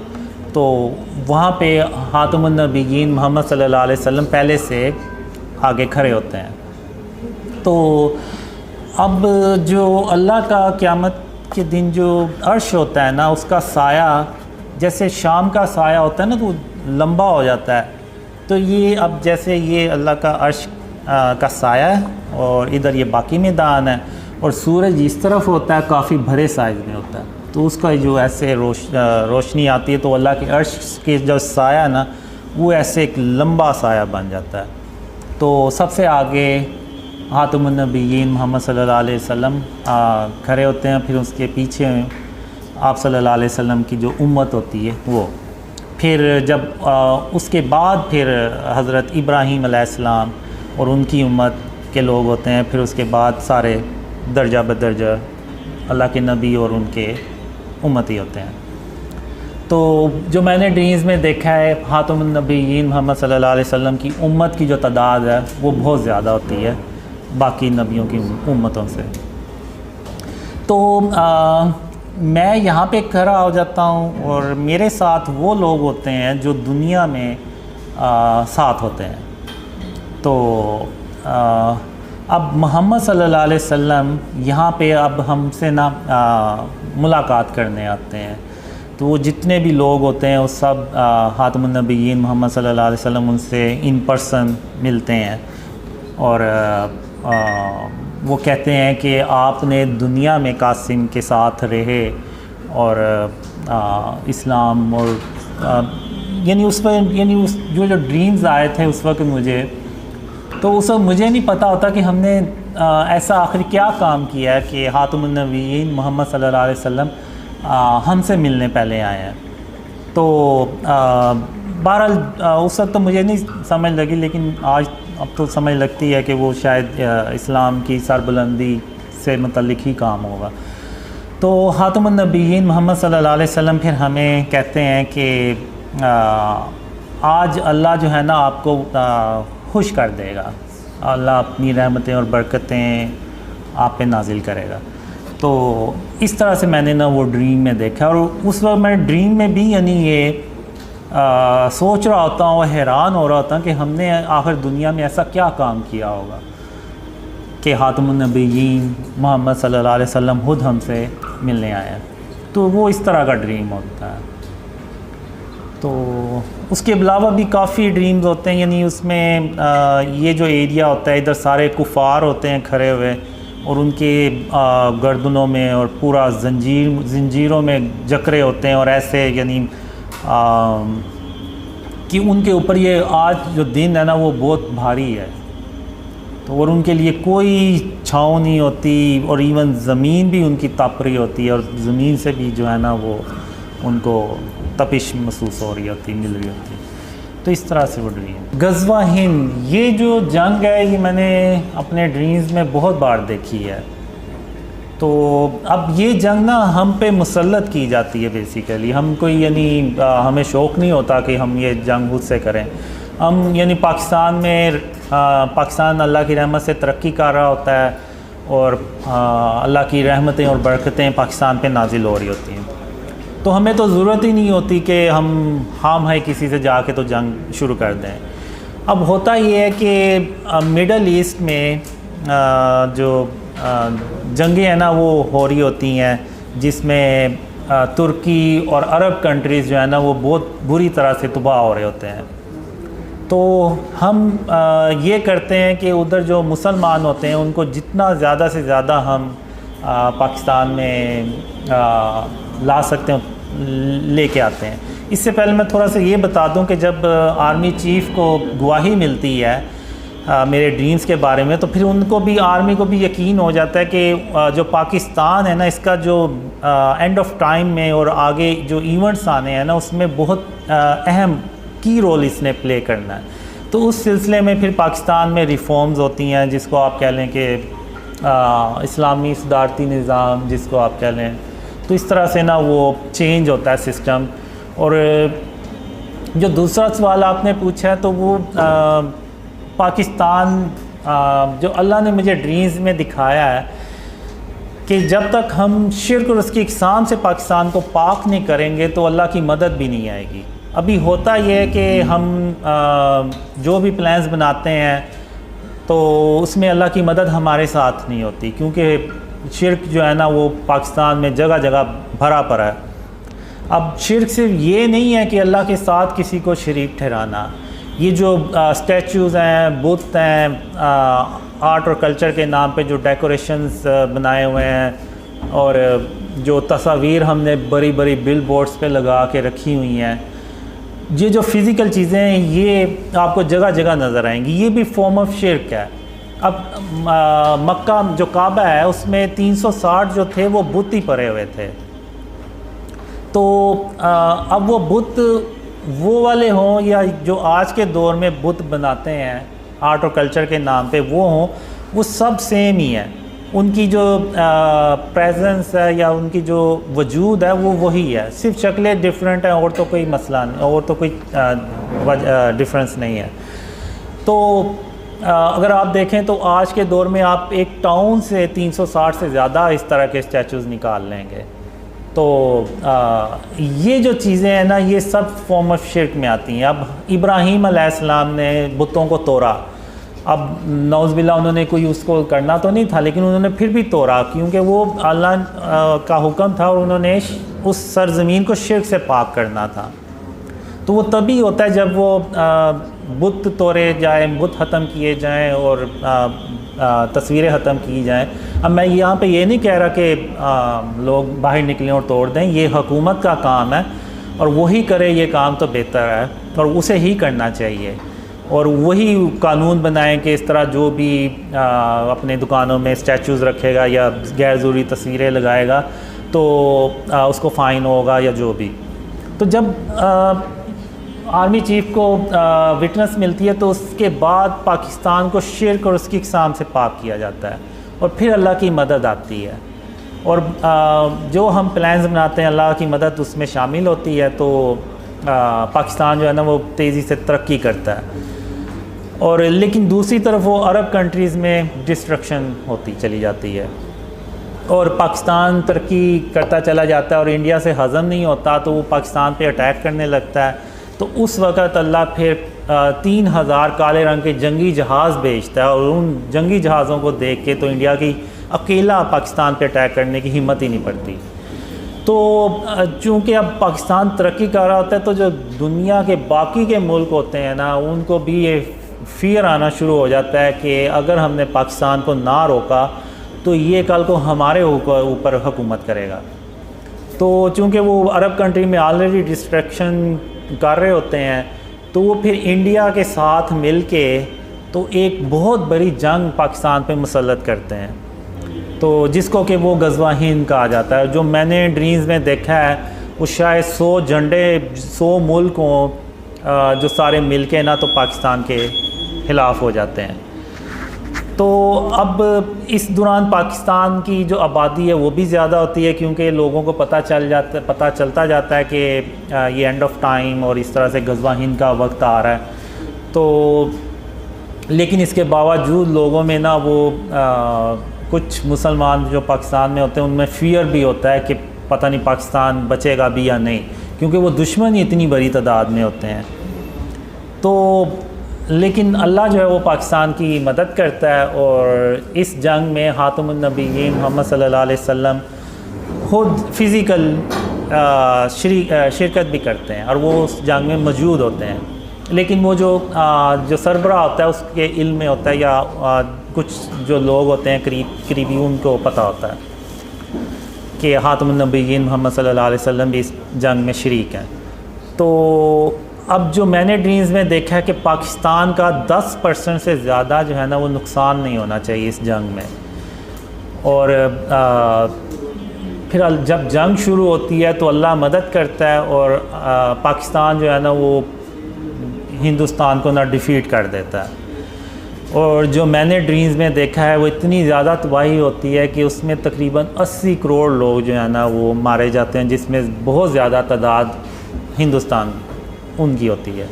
तो वहाँ पे हातिमुन नबिय्यीन मोहम्मद सल्लल्लाहु अलैहि वसल्लम पहले से आगे खड़े होते हैं। तो अब जो अल्लाह का क़यामत के दिन जो अर्श होता है ना, उसका साया जैसे शाम का साया होता है ना, तो लंबा हो जाता है। तो ये अब जैसे ये अल्लाह का अर्श का साया है और इधर ये बाकी मैदान है, और सूरज इस तरफ होता है, काफ़ी बड़े साइज़ में होता है। तो उसका जो ऐसे रोशनी आती है, तो अल्लाह के अर्श के जो साया ना, वो ऐसे एक लंबा साया बन जाता है। तो सबसे आगे हातिमुन नबिय्यीन मोहम्मद सल्लल्लाहु अलैहि वसल्लम खड़े होते हैं, फिर उसके पीछे आप सल्लल्लाहु अलैहि वसल्लम की जो उम्मत होती है वो, फिर जब उसके बाद फिर हज़रत इब्राहीम अलैहिस्सलाम और उनकी उम्मत के लोग होते हैं, फिर उसके बाद सारे दर्जा बदर्जा अल्लाह के नबी और उनके उम्मती होते हैं। तो जो मैंने ड्रीम्स में देखा है, हातिमुन नबिय्यीन मोहम्मद सल्लल्लाहु अलैहि वसल्लम की उम्मत की जो तादाद है वो बहुत ज़्यादा होती है बाकी नबियों की उम्मतों से। तो मैं यहाँ पे खड़ा हो जाता हूँ और मेरे साथ वो लोग होते हैं जो दुनिया में साथ होते हैं। तो अब मोहम्मद सल्लल्लाहु अलैहि वसल्लम यहाँ पे अब हमसे ना मुलाकात करने आते हैं। तो वो जितने भी लोग होते हैं वो सब हातिमुन नबिय्यीन मोहम्मद सल्लल्लाहु अलैहि वसल्लम उनसे इन पर्सन मिलते हैं, और वो कहते हैं कि आपने दुनिया में कासिम के साथ रहे और इस्लाम और यानी उस पर यानी उस जो ड्रीम्स आए थे उस वक्त मुझे, तो उस वक्त मुझे नहीं पता होता कि हमने ऐसा आखिर क्या काम किया है कि हातिमुन नबिय्यीन मोहम्मद सल्लल्लाहु अलैहि वसल्लम हमसे मिलने पहले आए हैं। तो बहरहाल उस वक्त तो मुझे नहीं समझ लगी, लेकिन आज अब तो समझ लगती है कि वो शायद इस्लाम की सरबुलंदी से मुतल्लिक ही काम होगा। तो हातिमुन नबिय्यीन मोहम्मद सल्लल्लाहु अलैहि वसल्लम फिर हमें कहते हैं कि आज अल्लाह जो है ना आपको खुश कर देगा, अल्लाह अपनी रहमतें और बरकतें आप पे नाजिल करेगा। तो इस तरह से मैंने ना वो ड्रीम में देखा, और उस वक्त मैं ड्रीम में भी यानी ये सोच रहा होता हूँ, हैरान हो रहा होता कि हमने आखिर दुनिया में ऐसा क्या काम किया होगा कि हातिमुन नबिय्यीन मोहम्मद सल्लल्लाहु अलैहि वसल्लम खुद हमसे मिलने आए हैं। तो वो इस तरह का ड्रीम होता है। तो उसके अलावा भी काफ़ी ड्रीम्स होते हैं, यानी उसमें ये जो एरिया होता है इधर सारे कुफ़ार होते हैं खड़े हुए, और उनके गर्दनों में और पूरा जंजीरों में जकरे होते हैं, और ऐसे यानी कि उनके ऊपर ये आज जो दिन है ना वो बहुत भारी है। तो और उनके लिए कोई छाँव नहीं होती, और इवन ज़मीन भी उनकी तप रही होती है, और ज़मीन से भी जो है ना वो उनको तपिश महसूस हो रही होती, मिल रही होती। तो इस तरह से वो ड्रीम। गज़वा हिंद, ये जो जंग है ये मैंने अपने ड्रीम्स में बहुत बार देखी है। तो अब ये जंग ना हम पे मुसल्लत की जाती है बेसिकली, हम कोई यानी हमें शौक़ नहीं होता कि हम ये जंग खुद से करें। हम यानी पाकिस्तान में पाकिस्तान अल्लाह की रहमत से तरक्की कर रहा होता है, और अल्लाह की रहमतें और बरकतें पाकिस्तान पे नाजिल हो रही होती हैं। तो हमें तो ज़रूरत ही नहीं होती कि हम है किसी से जाके तो जंग शुरू कर दें। अब होता ये है कि मिडल ईस्ट में जो जंगें हैं ना वो हो रही होती हैं, जिसमें तुर्की और अरब कंट्रीज़ जो है ना वो बहुत बुरी तरह से तबाह हो रहे होते हैं। तो हम ये करते हैं कि उधर जो मुसलमान होते हैं उनको जितना ज़्यादा से ज़्यादा हम पाकिस्तान में ला सकते हैं लेके आते हैं। इससे पहले मैं थोड़ा सा ये बता दूं कि जब आर्मी चीफ़ को गवाही मिलती है मेरे ड्रीम्स के बारे में, तो फिर उनको भी आर्मी को भी यकीन हो जाता है कि जो पाकिस्तान है ना इसका जो एंड ऑफ टाइम में और आगे जो इवेंट्स आने हैं ना उसमें बहुत अहम की रोल इसने प्ले करना है। तो उस सिलसिले में फिर पाकिस्तान में रिफॉर्म्स होती हैं, जिसको आप कह लें कि इस्लामी सदारती निज़ाम जिसको आप कह लें। तो इस तरह से ना वो चेंज होता है सिस्टम। और जो दूसरा सवाल आपने पूछा है तो वो पाकिस्तान जो अल्लाह ने मुझे ड्रीम्स में दिखाया है कि जब तक हम शिर्क और उसकी इक़साम से पाकिस्तान को पाक नहीं करेंगे तो अल्लाह की मदद भी नहीं आएगी। अभी होता यह है कि हम जो भी प्लान्स बनाते हैं तो उसमें अल्लाह की मदद हमारे साथ नहीं होती, क्योंकि शिर्क जो है ना वो पाकिस्तान में जगह जगह भरा पड़ा है। अब शिर्क सिर्फ ये नहीं है कि अल्लाह के साथ किसी को शरीक ठहराना, ये जो स्टैचूज़ हैं, बुत हैं, आर्ट और कल्चर के नाम पे जो डेकोरेशंस बनाए हुए हैं और जो तस्वीर हमने बड़ी बड़ी बिल बोर्ड्स पर लगा के रखी हुई हैं, ये जो फ़िज़िकल चीज़ें हैं ये आपको जगह जगह नज़र आएंगी, ये भी फॉर्म ऑफ शिर्क है। अब मक्का जो काबा है उसमें 360 जो थे वो बुत ही पड़े हुए थे, तो अब वो बुत वो वाले हों या जो आज के दौर में बुत बनाते हैं आर्ट और कल्चर के नाम पे वो हों, वो सब सेम ही है। उनकी जो प्रेजेंस है या उनकी जो वजूद है वो वही है, सिर्फ शक्लें डिफरेंट हैं और तो कोई मसला नहीं, और तो कोई डिफरेंस नहीं है। तो अगर आप देखें तो आज के दौर में आप एक टाउन से 360 से ज़्यादा इस तरह के स्टैचूज़ निकाल लेंगे। तो ये जो चीज़ें हैं ना ये सब फॉर्म ऑफ शिर्क में आती हैं। अब इब्राहीम अलैहिस्सलाम ने बुतों को तोड़ा, अब नौज़बिल्ला उन्होंने कोई उसको करना तो नहीं था लेकिन उन्होंने फिर भी तोड़ा, क्योंकि वो अल्लाह का हुक्म था और उन्होंने उस सरज़मीन को शिर्क से पाक करना था। तो वो तभी होता है जब वो बुत तोड़े जाए, बुत ख़त्म किए जाएं और तस्वीरें ख़त्म की जाएं। अब मैं यहाँ पे ये नहीं कह रहा कि लोग बाहर निकलें और तोड़ दें, ये हुकूमत का काम है और वही करे ये काम तो बेहतर है और उसे ही करना चाहिए, और वही कानून बनाएं कि इस तरह जो भी अपने दुकानों में स्टैचूज़ रखेगा या गैर ज़रूरी तस्वीरें लगाएगा तो उसको फ़ाइन होगा या जो भी। तो जब आर्मी चीफ़ को विटनेस मिलती है तो उसके बाद पाकिस्तान को शिर्क और उसकी इक़साम से पाक किया जाता है और फिर अल्लाह की मदद आती है, और जो हम प्लान्स बनाते हैं अल्लाह की मदद उसमें शामिल होती है। तो पाकिस्तान जो है ना वो तेज़ी से तरक्की करता है, और लेकिन दूसरी तरफ वो अरब कंट्रीज़ में डिस्ट्रक्शन होती चली जाती है और पाकिस्तान तरक्की करता चला जाता है और इंडिया से हज़म नहीं होता तो वो पाकिस्तान पे अटैक करने लगता है। तो उस वक़्त अल्लाह फिर 3000 काले रंग के जंगी जहाज़ भेजता है, और उन जंगी जहाज़ों को देख के तो इंडिया की अकेला पाकिस्तान पे अटैक करने की हिम्मत ही नहीं पड़ती। तो चूँकि अब पाकिस्तान तरक्की कर रहा होता है तो जो दुनिया के बाकी के मुल्क होते हैं ना उनको भी ये फ़ियर आना शुरू हो जाता है कि अगर हमने पाकिस्तान को ना रोका तो ये कल को हमारे ऊपर हुकूमत करेगा। तो चूँकि वो अरब कंट्री में ऑलरेडी डिस्ट्रक्शन कर रहे होते हैं तो वो फिर इंडिया के साथ मिल के तो एक बहुत बड़ी जंग पाकिस्तान पे मुसल्लत करते हैं, तो जिसको कि वो गज़वा हिंद कहा जाता है। जो मैंने ड्रीम्स में देखा है वो शायद 100 झंडे 100 मुल्क हों जो सारे मिल के ना तो पाकिस्तान के ख़िलाफ़ हो जाते हैं। तो अब इस दौरान पाकिस्तान की जो आबादी है वो भी ज़्यादा होती है, क्योंकि लोगों को पता चलता जाता है कि ये एंड ऑफ टाइम और इस तरह से गज़वा हिंद का वक्त आ रहा है। तो लेकिन इसके बावजूद लोगों में ना वो कुछ मुसलमान जो पाकिस्तान में होते हैं उनमें फ़ियर भी होता है कि पता नहीं पाकिस्तान बचेगा भी या नहीं, क्योंकि वो दुश्मन ही इतनी बड़ी तादाद में होते हैं। तो लेकिन अल्लाह जो है वो पाकिस्तान की मदद करता है, और इस जंग में ख़ातमुन नबिय्यीन मोहम्मद सल्लल्लाहु अलैहि वसल्लम खुद फ़िज़िकल शिरकत भी करते हैं और वो उस जंग में मौजूद होते हैं। लेकिन वो जो सरबराह होता है उसके इल्म में होता है, या कुछ जो लोग होते हैं करीबी उनको पता होता है कि ख़ातमुन नबिय्यीन मोहम्मद सल्लल्लाहु अलैहि वसल्लम भी इस जंग में शरीक हैं। तो अब जो मैंने ड्रीम्स में देखा है कि पाकिस्तान का 10% से ज़्यादा जो है ना वो नुकसान नहीं होना चाहिए इस जंग में, और फिर जब जंग शुरू होती है तो अल्लाह मदद करता है और पाकिस्तान जो है ना वो हिंदुस्तान को ना डिफ़ीट कर देता है। और जो मैंने ड्रीम्स में देखा है वो इतनी ज़्यादा तबाही होती है कि उसमें तकरीबन 80 करोड़ लोग जो है ना वो मारे जाते हैं, जिसमें बहुत ज़्यादा तादाद हिंदुस्तान उनकी होती है।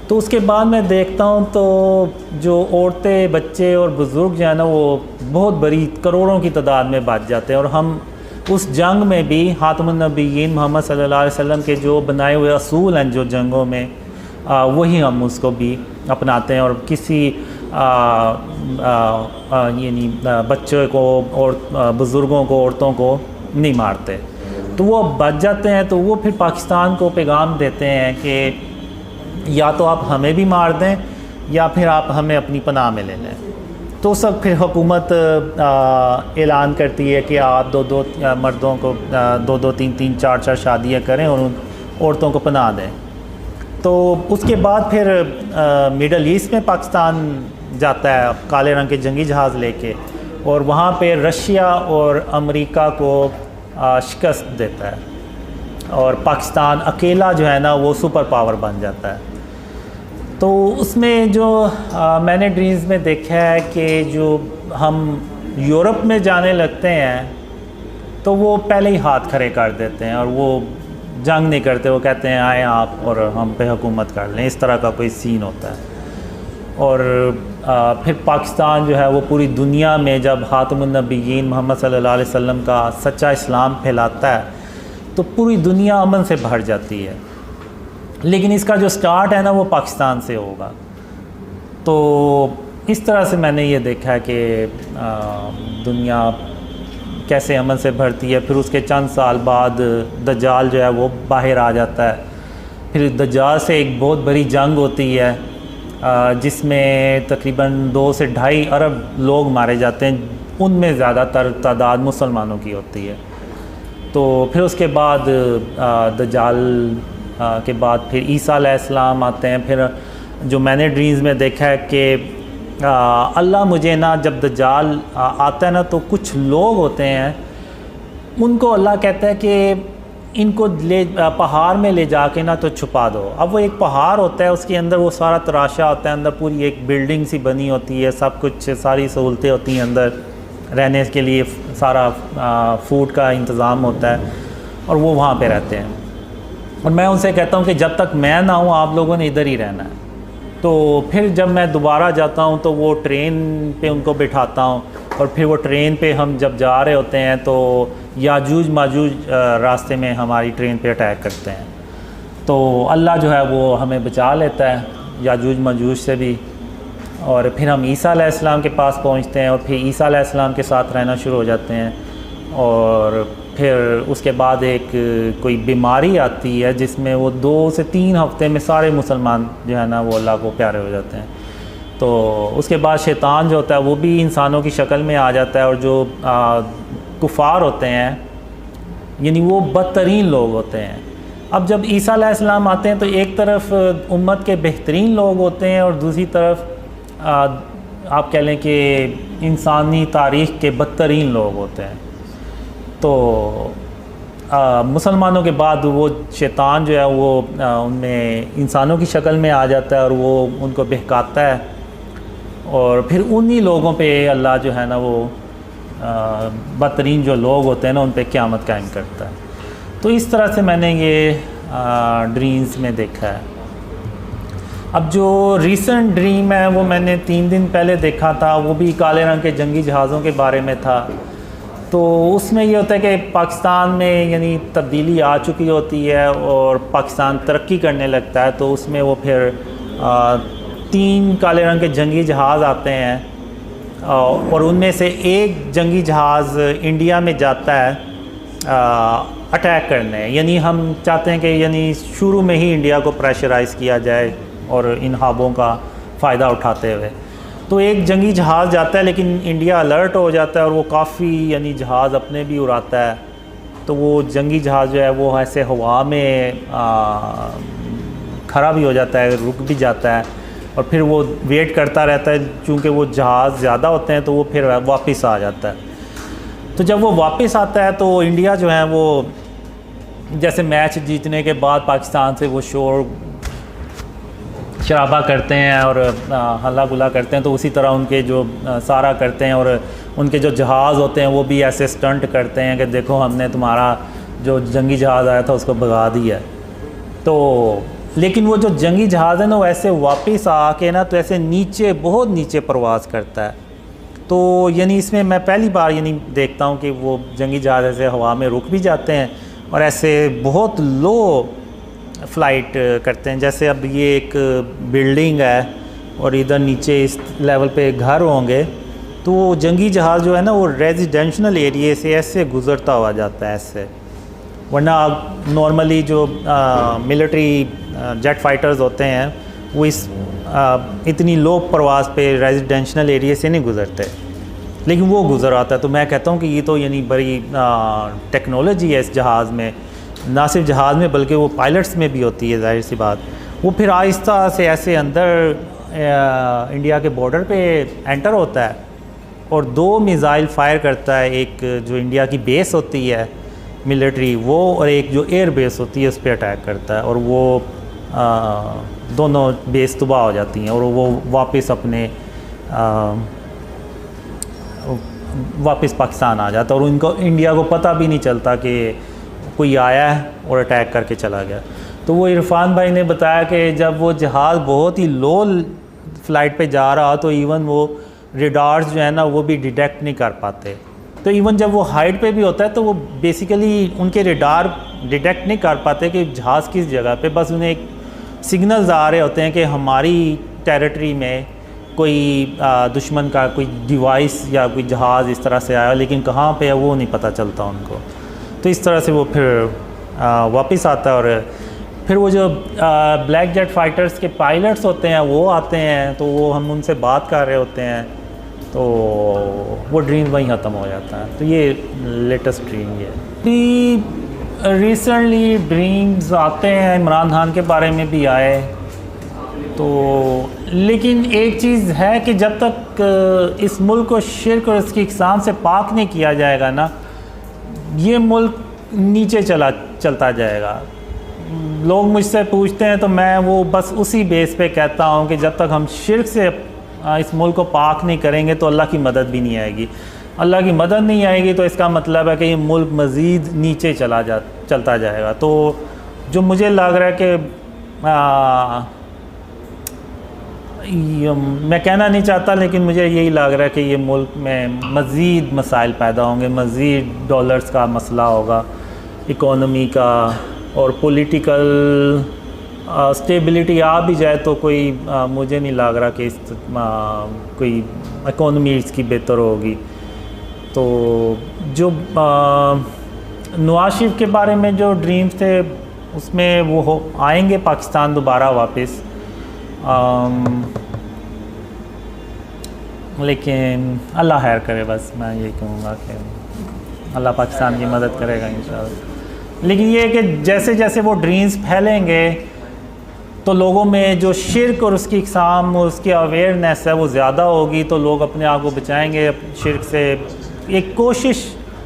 तो उसके बाद मैं देखता हूँ तो जो औरतें, बच्चे और बुज़ुर्ग जो है ना, वो बहुत बड़ी करोड़ों की तादाद में बच जाते हैं। और हम उस जंग में भी ख़ातमुन नबिय्यीन मोहम्मद सल्लल्लाहु अलैहि वसल्लम के जो बनाए हुए असूल हैं जो जंगों में, वही हम उसको भी अपनाते हैं। और किसी यानी बच्चों को और बुज़ुर्गों को, औरतों को नहीं मारते। तो वो बच जाते हैं। तो वो फिर पाकिस्तान को पैगाम देते हैं कि या तो आप हमें भी मार दें या फिर आप हमें अपनी पनाह में ले लें। तो सब फिर हुकूमत ऐलान करती है कि आप दो मर्दों को 2-2, 3-3, 4-4 शादियाँ करें और उन औरतों को पनाह दें। तो उसके बाद फिर मिडल ईस्ट में पाकिस्तान जाता है काले रंग के जंगी जहाज़ लेके, और वहाँ पे रशिया और अमेरिका को शिकस्त देता है और पाकिस्तान अकेला जो है ना वो सुपर पावर बन जाता है। तो उसमें जो मैंने ड्रीम्स में देखा है कि जो हम यूरोप में जाने लगते हैं तो वो पहले ही हाथ खड़े कर देते हैं और वो जंग नहीं करते। वो कहते हैं आए आप और हम पे हुकूमत कर लें, इस तरह का कोई सीन होता है। और फिर पाकिस्तान जो है वो पूरी दुनिया में जब ख़ातमुन नबिय्यीन मोहम्मद सल्लल्लाहु अलैहि वसल्लम का सच्चा इस्लाम फैलाता है तो पूरी दुनिया अमन से भर जाती है। लेकिन इसका जो स्टार्ट है ना वो पाकिस्तान से होगा। तो इस तरह से मैंने ये देखा है कि दुनिया कैसे अमन से भरती है। फिर उसके चंद साल बाद दज्जाल जो है वो बाहर आ जाता है। फिर दज्जाल से एक बहुत बड़ी जंग होती है जिसमें तकरीबन 2 से 2.5 अरब लोग मारे जाते हैं। उनमें ज़्यादातर तादाद मुसलमानों की होती है। तो फिर उसके बाद दज्जाल के बाद फिर ईसा अलैहिस्सलाम आते हैं। फिर जो मैंने ड्रीम्स में देखा है कि अल्लाह मुझे ना, जब दज्जाल आता है ना तो कुछ लोग होते हैं, उनको अल्लाह कहता है कि इनको ले पहाड़ में ले जाके ना तो छुपा दो। अब वो एक पहाड़ होता है, उसके अंदर वो सारा तराशा होता है, अंदर पूरी एक बिल्डिंग सी बनी होती है, सब कुछ, सारी सहूलतें होती हैं, अंदर रहने के लिए सारा फूड का इंतज़ाम होता है और वो वहाँ पे रहते हैं। और मैं उनसे कहता हूँ कि जब तक मैं ना हूँ आप लोगों ने इधर ही रहना है। तो फिर जब मैं दोबारा जाता हूँ तो वो ट्रेन पे उनको बिठाता हूँ और फिर वो ट्रेन पे हम जब जा रहे होते हैं तो याजूज माजूज रास्ते में हमारी ट्रेन पे अटैक करते हैं। तो अल्लाह जो है वो हमें बचा लेता है याजूज माजूज से भी। और फिर हम ईसा अलैहिस्सलाम के पास पहुँचते हैं और फिर ईसा अलैहिस्सलाम के साथ रहना शुरू हो जाते हैं। और फिर उसके बाद एक कोई बीमारी आती है जिसमें वो 2 से 3 हफ्ते में सारे मुसलमान जो है ना वो अल्लाह को प्यारे हो जाते हैं। तो उसके बाद शैतान जो होता है वो भी इंसानों की शक्ल में आ जाता है और जो कुफार होते हैं यानी वो बदतरीन लोग होते हैं। अब जब ईसा अलैहिस्सलाम आते हैं तो एक तरफ उम्मत के बेहतरीन लोग होते हैं और दूसरी तरफ आप कह लें कि इंसानी तारीख़ के बदतरीन लोग होते हैं। तो मुसलमानों के बाद वो शैतान जो है वो उनमें इंसानों की शक्ल में आ जाता है और वो उनको बहकाता है और फिर उन्हीं लोगों पे अल्लाह जो है ना वो बदतरीन जो लोग होते हैं ना उन पे क़यामत कायम करता है। तो इस तरह से मैंने ये ड्रीम्स में देखा है। अब जो रीसेंट ड्रीम है वो मैंने 3 दिन पहले देखा था, वो भी काले रंग के जंगी जहाज़ों के बारे में था। तो उसमें ये होता है कि पाकिस्तान में यानी तब्दीली आ चुकी होती है और पाकिस्तान तरक्की करने लगता है। तो उसमें वो फिर 3 काले रंग के जंगी जहाज़ आते हैं और उनमें से एक जंगी जहाज़ इंडिया में जाता है अटैक करने। यानी हम चाहते हैं कि यानी शुरू में ही इंडिया को प्रेशराइज़ किया जाए और इन ख्वाबों का फ़ायदा उठाते हुए। तो एक जंगी जहाज़ जाता है लेकिन इंडिया अलर्ट हो जाता है और वो काफ़ी यानी जहाज़ अपने भी उड़ाता है। तो वो जंगी जहाज़ जो है वो ऐसे हवा में खड़ा भी हो जाता है, रुक भी जाता है और फिर वो वेट करता रहता है। चूँकि वो जहाज़ ज़्यादा होते हैं तो वो फिर वापस आ जाता है। तो जब वो वापस आता है तो इंडिया जो है वो जैसे मैच जीतने के बाद पाकिस्तान से वो शोर शराबा करते हैं और हल्ला गुला करते हैं, तो उसी तरह उनके जो सारा करते हैं और उनके जो जहाज़ होते हैं वो भी ऐसे स्टंट करते हैं कि देखो हमने तुम्हारा जो जंगी जहाज़ आया था उसको भगा दिया। तो लेकिन वो जो जंगी जहाज़ है ना वो ऐसे वापस आके ना तो ऐसे नीचे बहुत नीचे परवाज़ करता है। तो यानी इसमें मैं पहली बार यानी देखता हूँ कि वो जंगी जहाज़ ऐसे हवा में रुक भी जाते हैं और ऐसे बहुत लो फ्लाइट करते हैं। जैसे अब ये एक बिल्डिंग है और इधर नीचे इस लेवल पे घर होंगे, तो वो जंगी जहाज़ जो है ना वो रेजिडेंशल एरिया से ऐसे गुज़रता हुआ जाता है ऐसे। वरना नॉर्मली जो मिलिट्री जेट फाइटर्स होते हैं वो इतनी लो परवाज़ पे रेजिडेंशल एरिया से नहीं गुज़रते, लेकिन वो गुज़र आता है। तो मैं कहता हूँ कि ये तो यानी बड़ी टेक्नोलॉजी है इस जहाज़ में, ना सिर्फ जहाज़ में बल्कि वो पायलट्स में भी होती है, जाहिर सी बात। वो फिर आहिस्ता से ऐसे अंदर इंडिया के बॉर्डर पे एंटर होता है और 2 मिज़ाइल फायर करता है, एक जो इंडिया की बेस होती है मिलिट्री वो, और एक जो एयर बेस होती है उस पर अटैक करता है, और वो दोनों बेस तबाह हो जाती हैं और वो वापस अपने वापस पाकिस्तान आ जाता है और उनको इंडिया को पता भी नहीं चलता कि कोई आया है और अटैक करके चला गया। तो वो इरफान भाई ने बताया कि जब वो जहाज़ बहुत ही लो फ्लाइट पे जा रहा तो इवन वो रेडार्स जो है ना वो भी डिटेक्ट नहीं कर पाते। तो इवन जब वो हाइट पे भी होता है तो वो बेसिकली उनके रेडार डिटेक्ट नहीं कर पाते कि जहाज़ किस जगह पे, बस उन्हें एक सिग्नल्स आ रहे होते हैं कि हमारी टेरिटरी में कोई दुश्मन का कोई डिवाइस या कोई जहाज़ इस तरह से आया, लेकिन कहाँ पे है वो नहीं पता चलता उनको। तो इस तरह से वो फिर वापस आता है और फिर वो जो ब्लैक जेट फाइटर्स के पायलट्स होते हैं वो आते हैं, तो वो हम उनसे बात कर रहे होते हैं, तो वो ड्रीम वहीं ख़त्म हो जाता है। तो ये लेटेस्ट ड्रीम ये है। रिसेंटली ड्रीम्स आते हैं, इमरान खान के बारे में भी आए, तो लेकिन एक चीज़ है कि जब तक इस मुल्क को शिर्क और इसकी इक़साम से पाक नहीं किया जाएगा ना, ये मुल्क नीचे चलता जाएगा। लोग मुझसे पूछते हैं तो मैं वो बस उसी बेस पे कहता हूँ कि जब तक हम शिर्क से इस मुल्क को पाक नहीं करेंगे तो अल्लाह की मदद भी नहीं आएगी। अल्लाह की मदद नहीं आएगी तो इसका मतलब है कि ये मुल्क मज़ीद नीचे चलता जाएगा। तो जो मुझे लग रहा है कि मैं कहना नहीं चाहता, लेकिन मुझे यही लग रहा है कि ये मुल्क में मज़ीद मसाइल पैदा होंगे, मज़ीद डॉलर्स का मसला होगा, इकोनॉमी का और पॉलिटिकल स्टेबिलिटी आ भी जाए तो कोई मुझे नहीं लग रहा कि कोई इकोनॉमी इसकी बेहतर होगी। तो जो नवाज शरीफ के बारे में जो ड्रीम्स थे उसमें वो आएंगे पाकिस्तान दोबारा वापस, लेकिन अल्लाह खैर करे। बस मैं ये कहूँगा कि अल्लाह पाकिस्तान की मदद करेगा इंशाअल्लाह। लेकिन ये है कि जैसे जैसे वो ड्रीम्स फैलेंगे तो लोगों में जो शिर्क और उसकी इक़साम और उसकी अवेयरनेस है वो ज़्यादा होगी, तो लोग अपने आप को बचाएंगे शिर्क से। एक कोशिश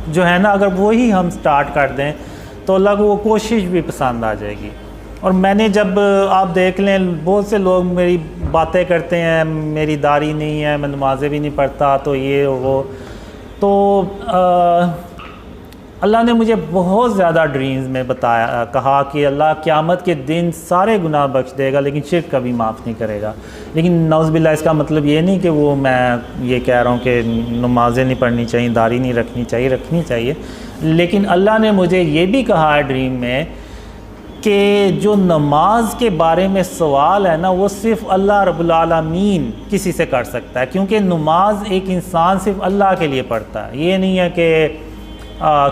जो है ना, अगर वही हम स्टार्ट कर दें तो अल्लाह को वो कोशिश भी पसंद आ जाएगी। और मैंने जब आप देख लें बहुत से लोग मेरी बातें करते हैं, मेरी दाढ़ी नहीं है, मैं नमाज़ें भी नहीं पढ़ता, तो ये वो, तो अल्लाह ने मुझे बहुत ज़्यादा ड्रीम्स में बताया, कहा कि अल्लाह क़यामत के दिन सारे गुनाह बख्श देगा लेकिन शिर्क कभी माफ़ नहीं करेगा। लेकिन नौज़ुबिल्लाह इसका मतलब ये नहीं कि वो मैं ये कह रहा हूँ कि नमाज़ें नहीं पढ़नी चाहिए, दाढ़ी नहीं रखनी चाहिए। लेकिन अल्लाह ने मुझे ये भी कहा है ड्रीम में कि जो नमाज के बारे में सवाल है ना वो सिर्फ़ अल्लाह रब्बुल आलमीन किसी से कर सकता है, क्योंकि नमाज एक इंसान सिर्फ़ अल्लाह के लिए पढ़ता है। ये नहीं है कि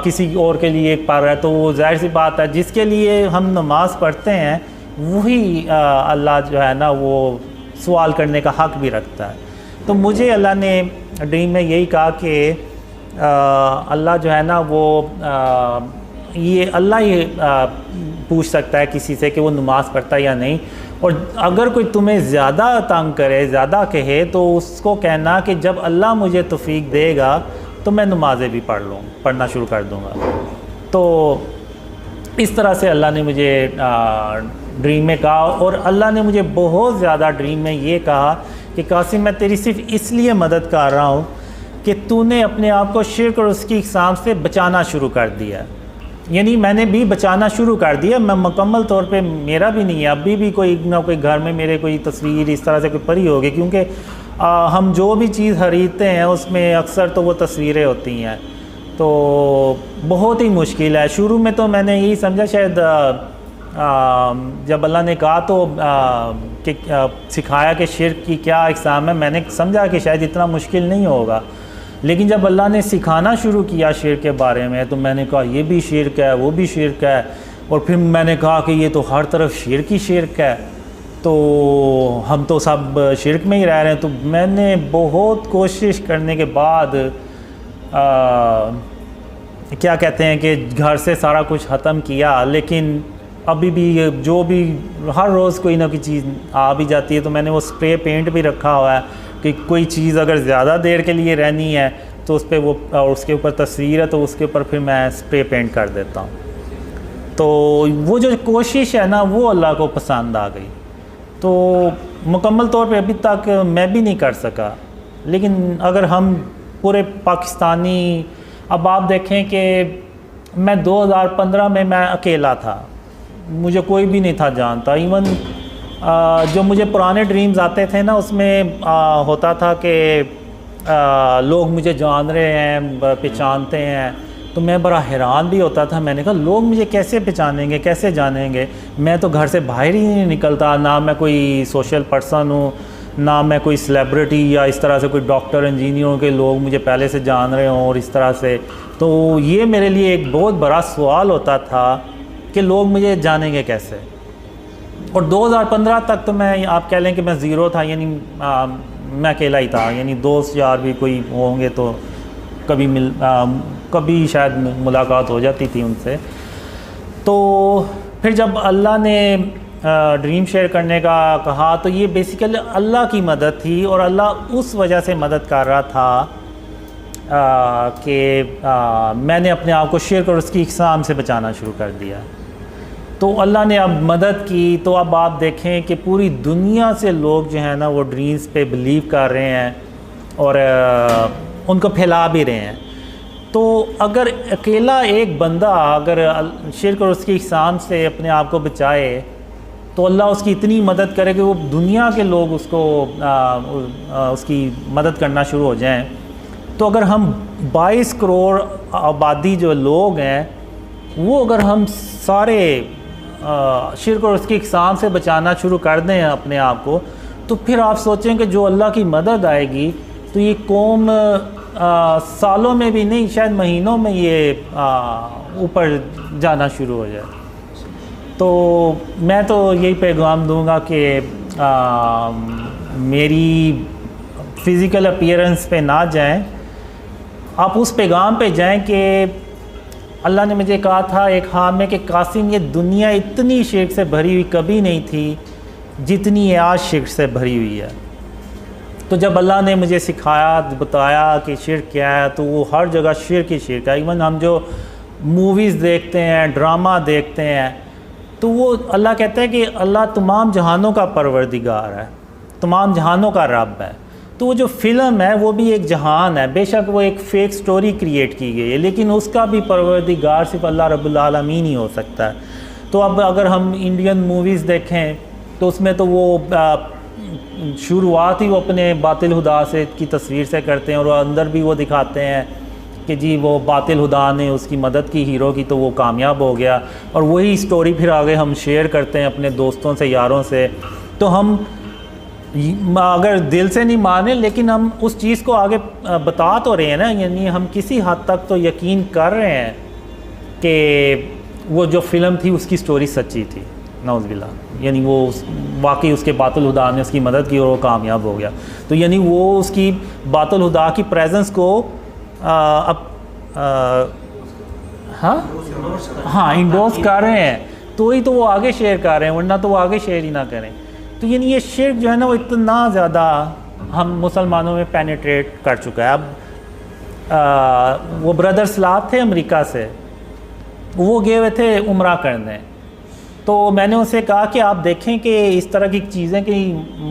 किसी और के लिए पढ़ रहा है। तो वो जाहिर सी बात है जिसके लिए हम नमाज पढ़ते हैं वही अल्लाह जो है ना वो सवाल करने का हक़ भी रखता है। तो मुझे अल्लाह ने ड्रीम में यही कहा कि अल्लाह जो है ना वो ये अल्लाह ही पूछ सकता है किसी से कि वो नमाज़ पढ़ता है या नहीं। और अगर कोई तुम्हें ज़्यादा तंग करे, ज़्यादा कहे, तो उसको कहना कि जब अल्लाह मुझे तौफीक देगा तो मैं नमाज़ें भी पढ़ना शुरू कर दूँगा। तो इस तरह से अल्लाह ने मुझे ड्रीम में कहा। और अल्लाह ने मुझे बहुत ज़्यादा ड्रीम में ये कहा कि कासिम मैं तेरी सिर्फ़ इसलिए मदद कर रहा हूँ कि तूने अपने आप को शिर्क और उसकी इक़साम से बचाना शुरू कर दिया। यानी मैंने भी बचाना शुरू कर दिया। मैं मुकम्मल तौर पे मेरा भी नहीं है, अभी भी कोई ना कोई घर में मेरे कोई तस्वीर इस तरह से कोई पड़ी होगी, क्योंकि हम जो भी चीज़ खरीदते हैं उसमें अक्सर तो वो तस्वीरें होती हैं। तो बहुत ही मुश्किल है। शुरू में तो मैंने यही समझा शायद जब अल्लाह ने कहा तो कि सिखाया कि शिर्क की क्या इक़साम है, मैंने समझा कि शायद इतना मुश्किल नहीं होगा। लेकिन जब अल्लाह ने सिखाना शुरू किया शिर्क के बारे में तो मैंने कहा ये भी शिर्क है, वो भी शिर्क है, और फिर मैंने कहा कि ये तो हर तरफ शिर्क ही शिर्क है, तो हम तो सब शिर्क में ही रह रहे हैं। तो मैंने बहुत कोशिश करने के बाद क्या कहते हैं कि घर से सारा कुछ ख़त्म किया, लेकिन अभी भी जो भी हर रोज़ कोई ना कोई चीज़ आ भी जाती है। तो मैंने वो स्प्रे पेंट भी रखा हुआ है कि कोई चीज़ अगर ज़्यादा देर के लिए रहनी है तो उस पर वो उसके ऊपर तस्वीर है तो उसके ऊपर फिर मैं स्प्रे पेंट कर देता हूँ। तो वो जो कोशिश है ना वो अल्लाह को पसंद आ गई। तो मुकम्मल तौर पे अभी तक मैं भी नहीं कर सका, लेकिन अगर हम पूरे पाकिस्तानी, अब आप देखें कि मैं 2015 में मैं अकेला था, मुझे कोई भी नहीं था जानता। इवन जो मुझे पुराने ड्रीम्स आते थे ना उसमें होता था कि लोग मुझे जान रहे हैं, पहचानते हैं, तो मैं बड़ा हैरान भी होता था। मैंने कहा लोग मुझे कैसे पहचानेंगे, कैसे जानेंगे, मैं तो घर से बाहर ही नहीं निकलता, ना मैं कोई सोशल पर्सन हूँ, ना मैं कोई सेलिब्रिटी या इस तरह से कोई डॉक्टर इंजीनियरों के लोग मुझे पहले से जान रहे हों और इस तरह से। तो ये मेरे लिए एक बहुत बड़ा सवाल होता था कि लोग मुझे जानेंगे कैसे। और 2015 तक तो मैं, आप कह लें कि मैं ज़ीरो था, यानी मैं अकेला ही था, यानी दोस्त यार भी कोई होंगे तो कभी शायद मुलाकात हो जाती थी उनसे। तो फिर जब अल्लाह ने ड्रीम शेयर करने का कहा तो ये बेसिकली अल्लाह की मदद थी, और अल्लाह उस वजह से मदद कर रहा था कि मैंने अपने आप को शिर्क और उसकी इक़साम से बचाना शुरू कर दिया। तो अल्लाह ने अब मदद की, तो अब आप देखें कि पूरी दुनिया से लोग जो हैं ना वो ड्रीम्स पे बिलीव कर रहे हैं और उनको फैला भी रहे हैं। तो अगर अकेला एक बंदा अगर शिर्क और उसकी इक़साम से अपने आप को बचाए तो अल्लाह उसकी इतनी मदद करे कि वो दुनिया के लोग उसको उसकी मदद करना शुरू हो जाएं। तो अगर हम 22 करोड़ आबादी जो लोग हैं वो अगर हम सारे शिर्क और उसकी इक़साम से बचाना शुरू कर दें अपने आप को, तो फिर आप सोचें कि जो अल्लाह की मदद आएगी तो ये कौम सालों में भी नहीं शायद महीनों में ये ऊपर जाना शुरू हो जाए। तो मैं तो यही पैगाम दूंगा कि मेरी फ़िज़िकल अपीयरेंस पे ना जाएं, आप उस पैगाम पे जाएं कि अल्लाह ने मुझे कहा था एक ख्वाब में कि कासिम ये दुनिया इतनी शिर्क से भरी हुई कभी नहीं थी जितनी ये आज शिर्क से भरी हुई है। तो जब अल्लाह ने मुझे सिखाया, बताया कि शिर्क क्या है, तो वो हर जगह शिर्क ही शिर्क है। इवन हम जो मूवीज़ देखते हैं, ड्रामा देखते हैं, तो वो अल्लाह कहता है कि अल्लाह तमाम जहानों का परवरदिगार है, तमाम जहानों का रब है। तो वो जो फ़िल्म है वो भी एक जहान है, बेशक वो एक फ़ेक स्टोरी क्रिएट की गई है, लेकिन उसका भी परवरदिगार सिर्फ अल्लाह रब्बुल आलमीन ही हो सकता है। तो अब अगर हम इंडियन मूवीज़ देखें तो उसमें तो वो शुरुआत ही वो अपने बातिल हुदा से की तस्वीर से करते हैं, और अंदर भी वो दिखाते हैं कि जी वो बातिल हुदा ने उसकी मदद की हीरो की तो वो कामयाब हो गया, और वही स्टोरी फिर आगे हम शेयर करते हैं अपने दोस्तों से, यारों से। तो हम अगर दिल से नहीं माने लेकिन हम उस चीज़ को आगे बता तो रहे हैं ना, यानी हम किसी हद तक तो यकीन कर रहे हैं कि वो जो फ़िल्म थी उसकी स्टोरी सच्ची थी, नौज़ुबिल्लाह, यानी वो वाकई उसके बातिल हुदा ने उसकी मदद की और वो कामयाब हो गया। तो यानी वो उसकी बातिल हुदा की प्रेजेंस को हाँ इंडोर्स कर रहे हैं, तो ही तो वो आगे शेयर कर रहे हैं, वरना तो वो आगे शेयर ही ना करें। तो यानी ये शिर्क जो है ना वो इतना ज़्यादा हम मुसलमानों में पेनिट्रेट कर चुका है। अब वो ब्रदर सलाद थे अमेरिका से, वो गए हुए थे उम्रा करने, तो मैंने उनसे कहा कि आप देखें कि इस तरह की चीज़ें कि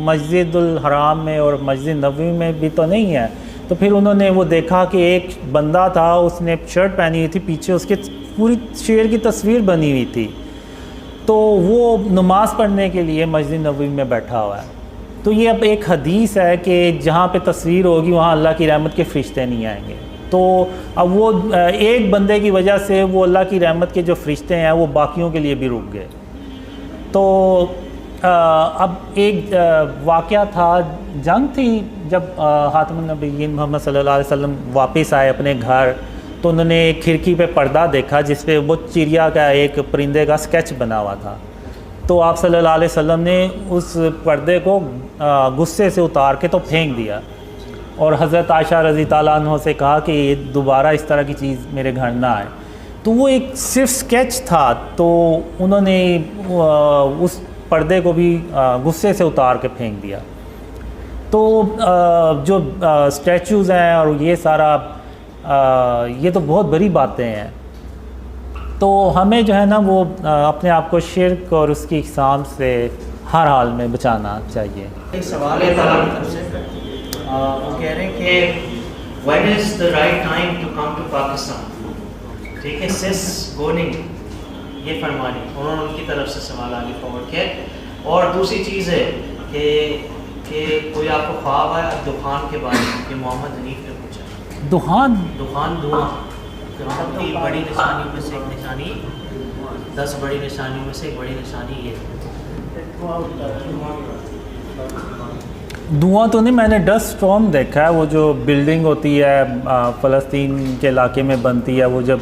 मस्जिदुल हराम में और मस्जिद नबवी में भी तो नहीं है। तो फिर उन्होंने वो देखा कि एक बंदा था, उसने शर्ट पहनी हुई थी, पीछे उसके पूरी शेर की तस्वीर बनी हुई थी। तो वो नमाज़ पढ़ने के लिए मस्जिद नबवी में बैठा हुआ है। तो ये अब एक हदीस है कि जहाँ पे तस्वीर होगी वहाँ अल्लाह की रहमत के फ़रिश्ते नहीं आएंगे। तो अब वो एक बंदे की वजह से वो अल्लाह की रहमत के जो फ़रिश्ते हैं वो बाकियों के लिए भी रुक गए। तो अब एक वाक़या था, जंग थी, जब ख़ातमुन नबिय्यीन मोहम्मद सल्लल्लाहु अलैहि वसल्लम वापस आए अपने घर, तो उन्होंने खिड़की पे पर्दा देखा जिस पे वो चिड़िया का एक परिंदे का स्केच बना हुआ था। तो आप सल्लल्लाहु अलैहि वसल्लम ने उस पर्दे को गुस्से से उतार के तो फेंक दिया और हज़रत आयशा रज़ी ताला अन्हा से कहा कि दोबारा इस तरह की चीज़ मेरे घर ना आए। तो वो एक सिर्फ स्केच था, तो उन्होंने उस पर्दे को भी गुस्से से उतार के फेंक दिया। तो जो स्टैचूज़ हैं और ये सारा ये तो बहुत बड़ी बातें हैं। तो हमें जो है ना वो अपने आप को शिर्क और उसकी इक़साम से हर हाल में बचाना चाहिए। एक सवाल है तरफ से, वो कह रहे हैं कि when is the right time to come to Pakistan. ठीक है, सिस गोनिंग ये फरमानी, उन्होंने उनकी तरफ से सवाल आगे फॉरवर्ड किया। और दूसरी चीज़ है कि कोई आपको ख्वाब है दुखान के बारे में कि मोहम्मद हनीफ ने पूछा। दुहान धुआं की बड़ी निशानियों में से एक निशानी, 10 बड़ी निशानियों में से एक बड़ी निशानी ये है। धुआं तो नहीं, मैंने डस्ट स्टॉर्म देखा है। वो जो बिल्डिंग होती है फ़लस्तीन के इलाके में बनती है, वो जब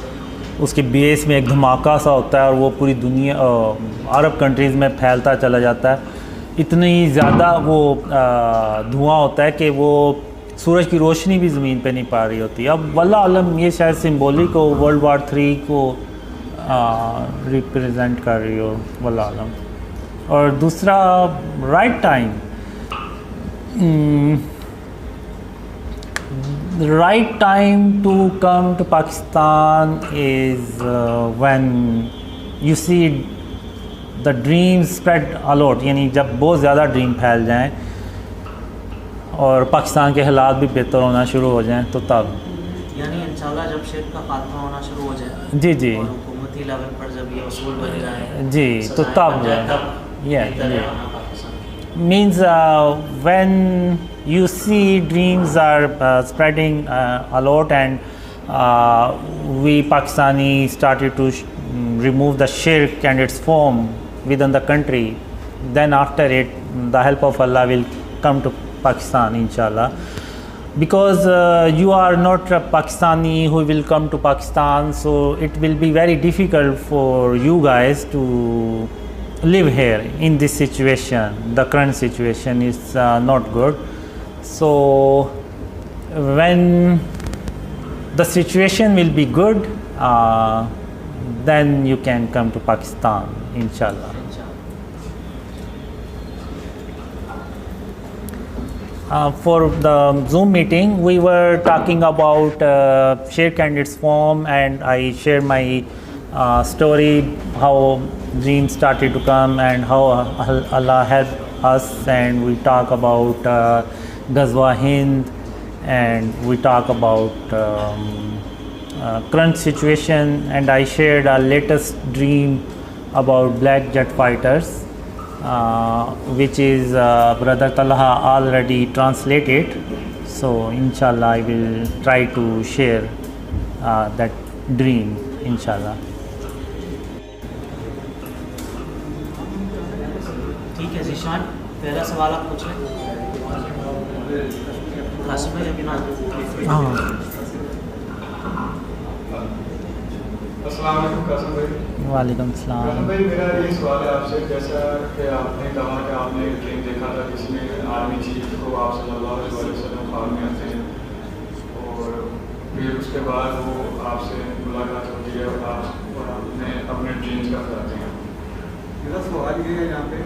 उसके बेस में एक धमाका सा होता है और वो पूरी दुनिया अरब कंट्रीज़ में फैलता चला जाता है। इतनी ज़्यादा वो धुआं होता है कि वो सूरज की रोशनी भी ज़मीन पे नहीं पा रही होती। अब वल्लाह आलम ये शायद सिंबॉलिक हो, वर्ल्ड वार 3 को रिप्रेजेंट कर रही हो, वल्लाह आलम। और दूसरा right time, the right time to come to Pakistan is when you see the dreams spread a lot, यानी जब बहुत ज़्यादा ड्रीम फैल जाएं और पाकिस्तान के हालात भी बेहतर होना शुरू हो जाएं, तो तब यानी इंशाल्लाह जब शिर्क का खात्मा होना शुरू हो जाए, जी जी, और हुकूमती लेवल पर जब ये उसूल बन जाए जी, तो तब means when you see dreams are spreading a lot and we Pakistani started to remove the shirk and its form within the country, then after it the help of Allah will come to Pakistan inshallah, because you are not a Pakistani who will come to Pakistan, so it will be very difficult for you guys to live here in this situation. The current situation is not good. So when the situation will be good, then you can come to Pakistan inshallah. For the Zoom meeting, we were talking about shirk and its form, and I shared my story, how dreams started to come and how Allah helped us, and we talk about Ghazwa Hind, and we talk about current situation, and I shared our latest dream about black jet fighters, which is Brother Talha already translated. So inshallah I will try to share that dream inshallah. ठीक है ज़ीशान, पहला सवाल आप पूछ लें। कासिम भाई अभी ना। अस्सलाम वालेकुम कासिम भाई। वालेकुम सलाम। कासिम भाई, मेरा ये सवाल है आपसे, जैसा कि आपने कहा कि आपने ड्रीम देखा था जिसमें आर्मी चीफ को आप सल्लल्लाहु अलैहि वसल्लम ख्वाब में आते हैं और फिर उसके बाद वो आपसे मुलाकात होती है और आपने अपने ड्रीम्स का बताते हैं। मेरा सवाल ये है यहाँ पे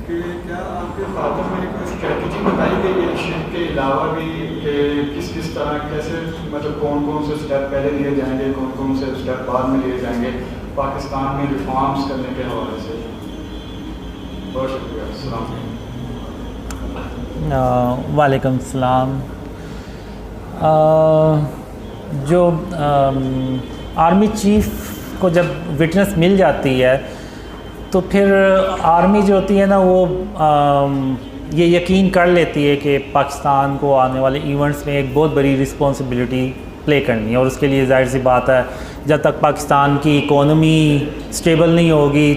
कि क्या आपके फादर में कोई स्ट्रेटजी बताई गई है शिर्क के अलावा भी कि किस तरह कैसे, मतलब कौन से स्टेप पहले लिए जाएंगे, कौन से स्टेप बाद में लिए जाएंगे पाकिस्तान में रिफॉर्म्स करने के हवाले से? बहुत शुक्रिया। अस्सलाम वालेकुम सलाम। जो आर्मी चीफ को जब विटनेस मिल जाती है तो फिर आर्मी जो होती है ना वो ये यकीन कर लेती है कि पाकिस्तान को आने वाले इवेंट्स में एक बहुत बड़ी रिस्पॉन्सिबिलिटी प्ले करनी है, और उसके लिए जाहिर सी बात है जब तक पाकिस्तान की इकोनॉमी स्टेबल नहीं होगी,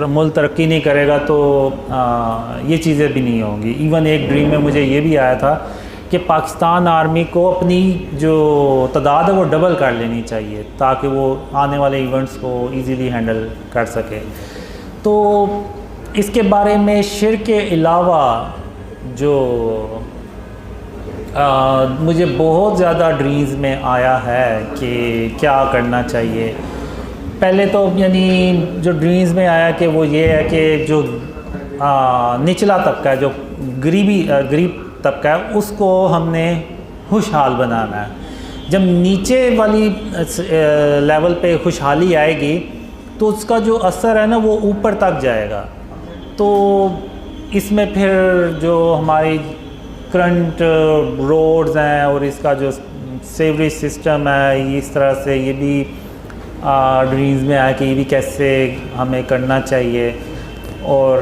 मुल्क तरक्की नहीं करेगा तो ये चीज़ें भी नहीं होंगी। इवन एक ड्रीम में मुझे ये भी आया था कि पाकिस्तान आर्मी को अपनी जो तादाद है वो डबल कर लेनी चाहिए ताकि वो आने वाले इवेंट्स को इजीली हैंडल कर सके। तो इसके बारे में शिर्क के अलावा जो मुझे बहुत ज़्यादा ड्रीम्स में आया है कि क्या करना चाहिए। पहले तो यानी जो ड्रीम्स में आया कि वो ये है कि जो निचला तबका है, जो गरीब तबका है, उसको हमने खुशहाल बनाना है। जब नीचे वाली लेवल पे खुशहाली आएगी तो उसका जो असर है ना वो ऊपर तक जाएगा। तो इसमें फिर जो हमारी करंट रोड्स हैं और इसका जो सेवरेज सिस्टम है, इस तरह से ये भी ड्रीम्स में आया कि ये भी कैसे हमें करना चाहिए। और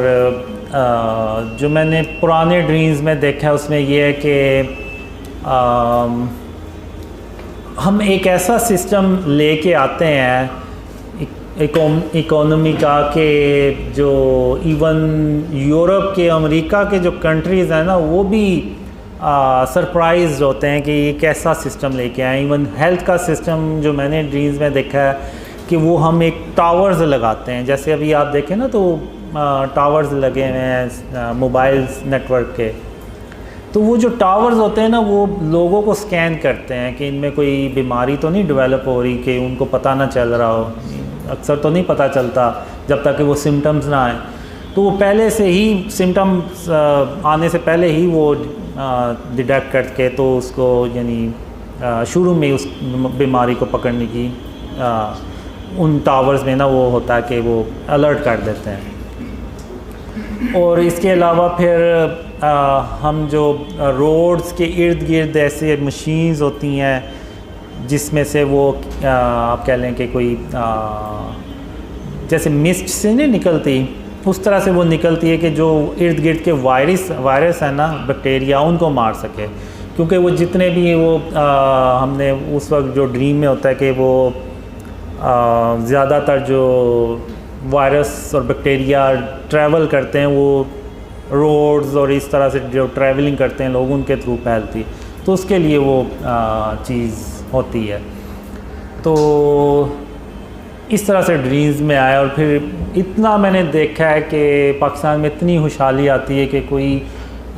जो मैंने पुराने ड्रीम्स में देखा है उसमें ये है कि हम एक ऐसा सिस्टम लेके आते हैं इकोनॉमी का कि जो इवन यूरोप के, अमेरिका के जो कंट्रीज़ हैं ना वो भी सरप्राइज होते हैं कि ये कैसा सिस्टम लेके आए। इवन हेल्थ का सिस्टम जो मैंने ड्रीम्स में देखा है कि वो हम एक टावर्स लगाते हैं, जैसे अभी आप देखें ना तो टावर्स लगे हुए हैं मोबाइल नेटवर्क के, तो वो जो टावर्स होते हैं ना वो लोगों को स्कैन करते हैं कि इनमें कोई बीमारी तो नहीं डेवलप हो रही कि उनको पता ना चल रहा हो। अक्सर तो नहीं पता चलता जब तक कि वो सिम्टम्स ना आए, तो वो पहले से ही सिम्टम्स आने से पहले ही वो डिटेक्ट करके तो उसको यानी शुरू में उस बीमारी को पकड़ने की उन टावर्स में ना वो होता है कि वो अलर्ट कर देते हैं। और इसके अलावा फिर हम जो रोड्स के इर्द गिर्द ऐसे मशीन्स होती हैं जिसमें से वो आप कह लें कि कोई जैसे मिस्ट से नहीं निकलती उस तरह से वो निकलती है कि जो इर्द गिर्द के वायरस है ना, बैक्टीरिया, उनको मार सके। क्योंकि वो जितने भी वो हमने उस वक्त जो ड्रीम में होता है कि वो ज़्यादातर जो वायरस और बैक्टीरिया ट्रैवल करते हैं वो रोड्स और इस तरह से जो ट्रैवलिंग करते हैं लोग उनके थ्रू फैलती, तो उसके लिए वो चीज़ होती है। तो इस तरह से ड्रीम्स में आया। और फिर इतना मैंने देखा है कि पाकिस्तान में इतनी खुशहाली आती है कि कोई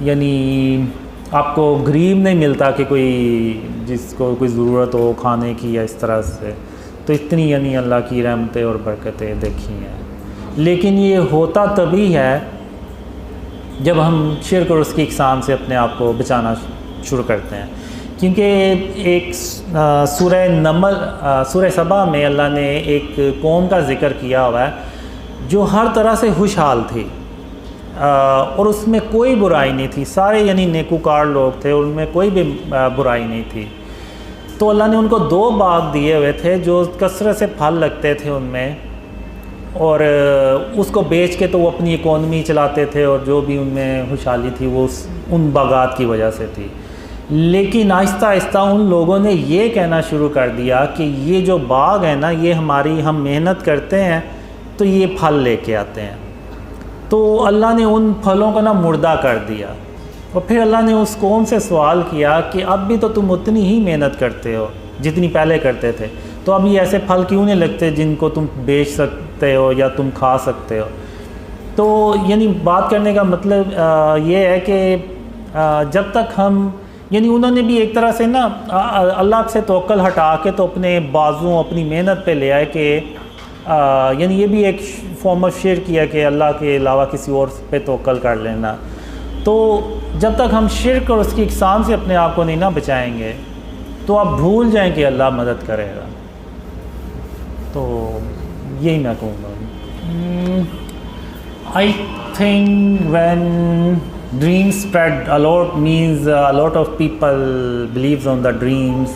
यानी आपको गरीब नहीं मिलता कि कोई जिसको कोई ज़रूरत हो खाने की या इस तरह से, तो इतनी यानी अल्लाह की रहमतें और बरकतें देखी हैं। लेकिन ये होता तभी है जब हम शिर्क और उसकी इक़साम से अपने आप को बचाना शुरू करते हैं। क्योंकि एक सूरह सबा में अल्लाह ने एक कौम का ज़िक्र किया हुआ है जो हर तरह से खुशहाल थी और उसमें कोई बुराई नहीं थी, सारे यानी नेकूकार लोग थे, उनमें कोई भी बुराई नहीं थी। तो अल्लाह ने उनको 2 बाग दिए हुए थे जो कसरत से फल लगते थे उनमें, और उसको बेच के तो वो अपनी इकोनॉमी चलाते थे और जो भी उनमें खुशहाली थी वो उन बागात की वजह से थी। लेकिन आहिस्ता आहिस्ता उन लोगों ने ये कहना शुरू कर दिया कि ये जो बाग है ना ये हम मेहनत करते हैं तो ये फल लेके आते हैं। तो अल्लाह ने उन फलों को ना मुर्दा कर दिया। और फिर अल्लाह ने उस कौम से सवाल किया कि अब भी तो तुम उतनी ही मेहनत करते हो जितनी पहले करते थे, तो अब ये ऐसे फल क्यों नहीं लगते जिनको तुम बेच सकते हो या तुम खा सकते हो। तो यानी बात करने का मतलब ये है कि जब तक हम यानी उन्होंने भी एक तरह से ना अल्लाह से तवक्कल हटा के तो अपने बाजुओं अपनी मेहनत पे ले आए कि यानी ये भी एक फॉर्म ऑफ शिर्क किया कि अल्लाह के अलावा किसी और पे तवक्कल कर लेना। तो जब तक हम शिर्क और उसकी इक़साम से अपने आप को नहीं ना बचाएंगे तो आप भूल जाएं कि अल्लाह मदद करेगा। तो यही मैं कहूँगा। I think when dreams spread a lot means a lot of people believes on the dreams,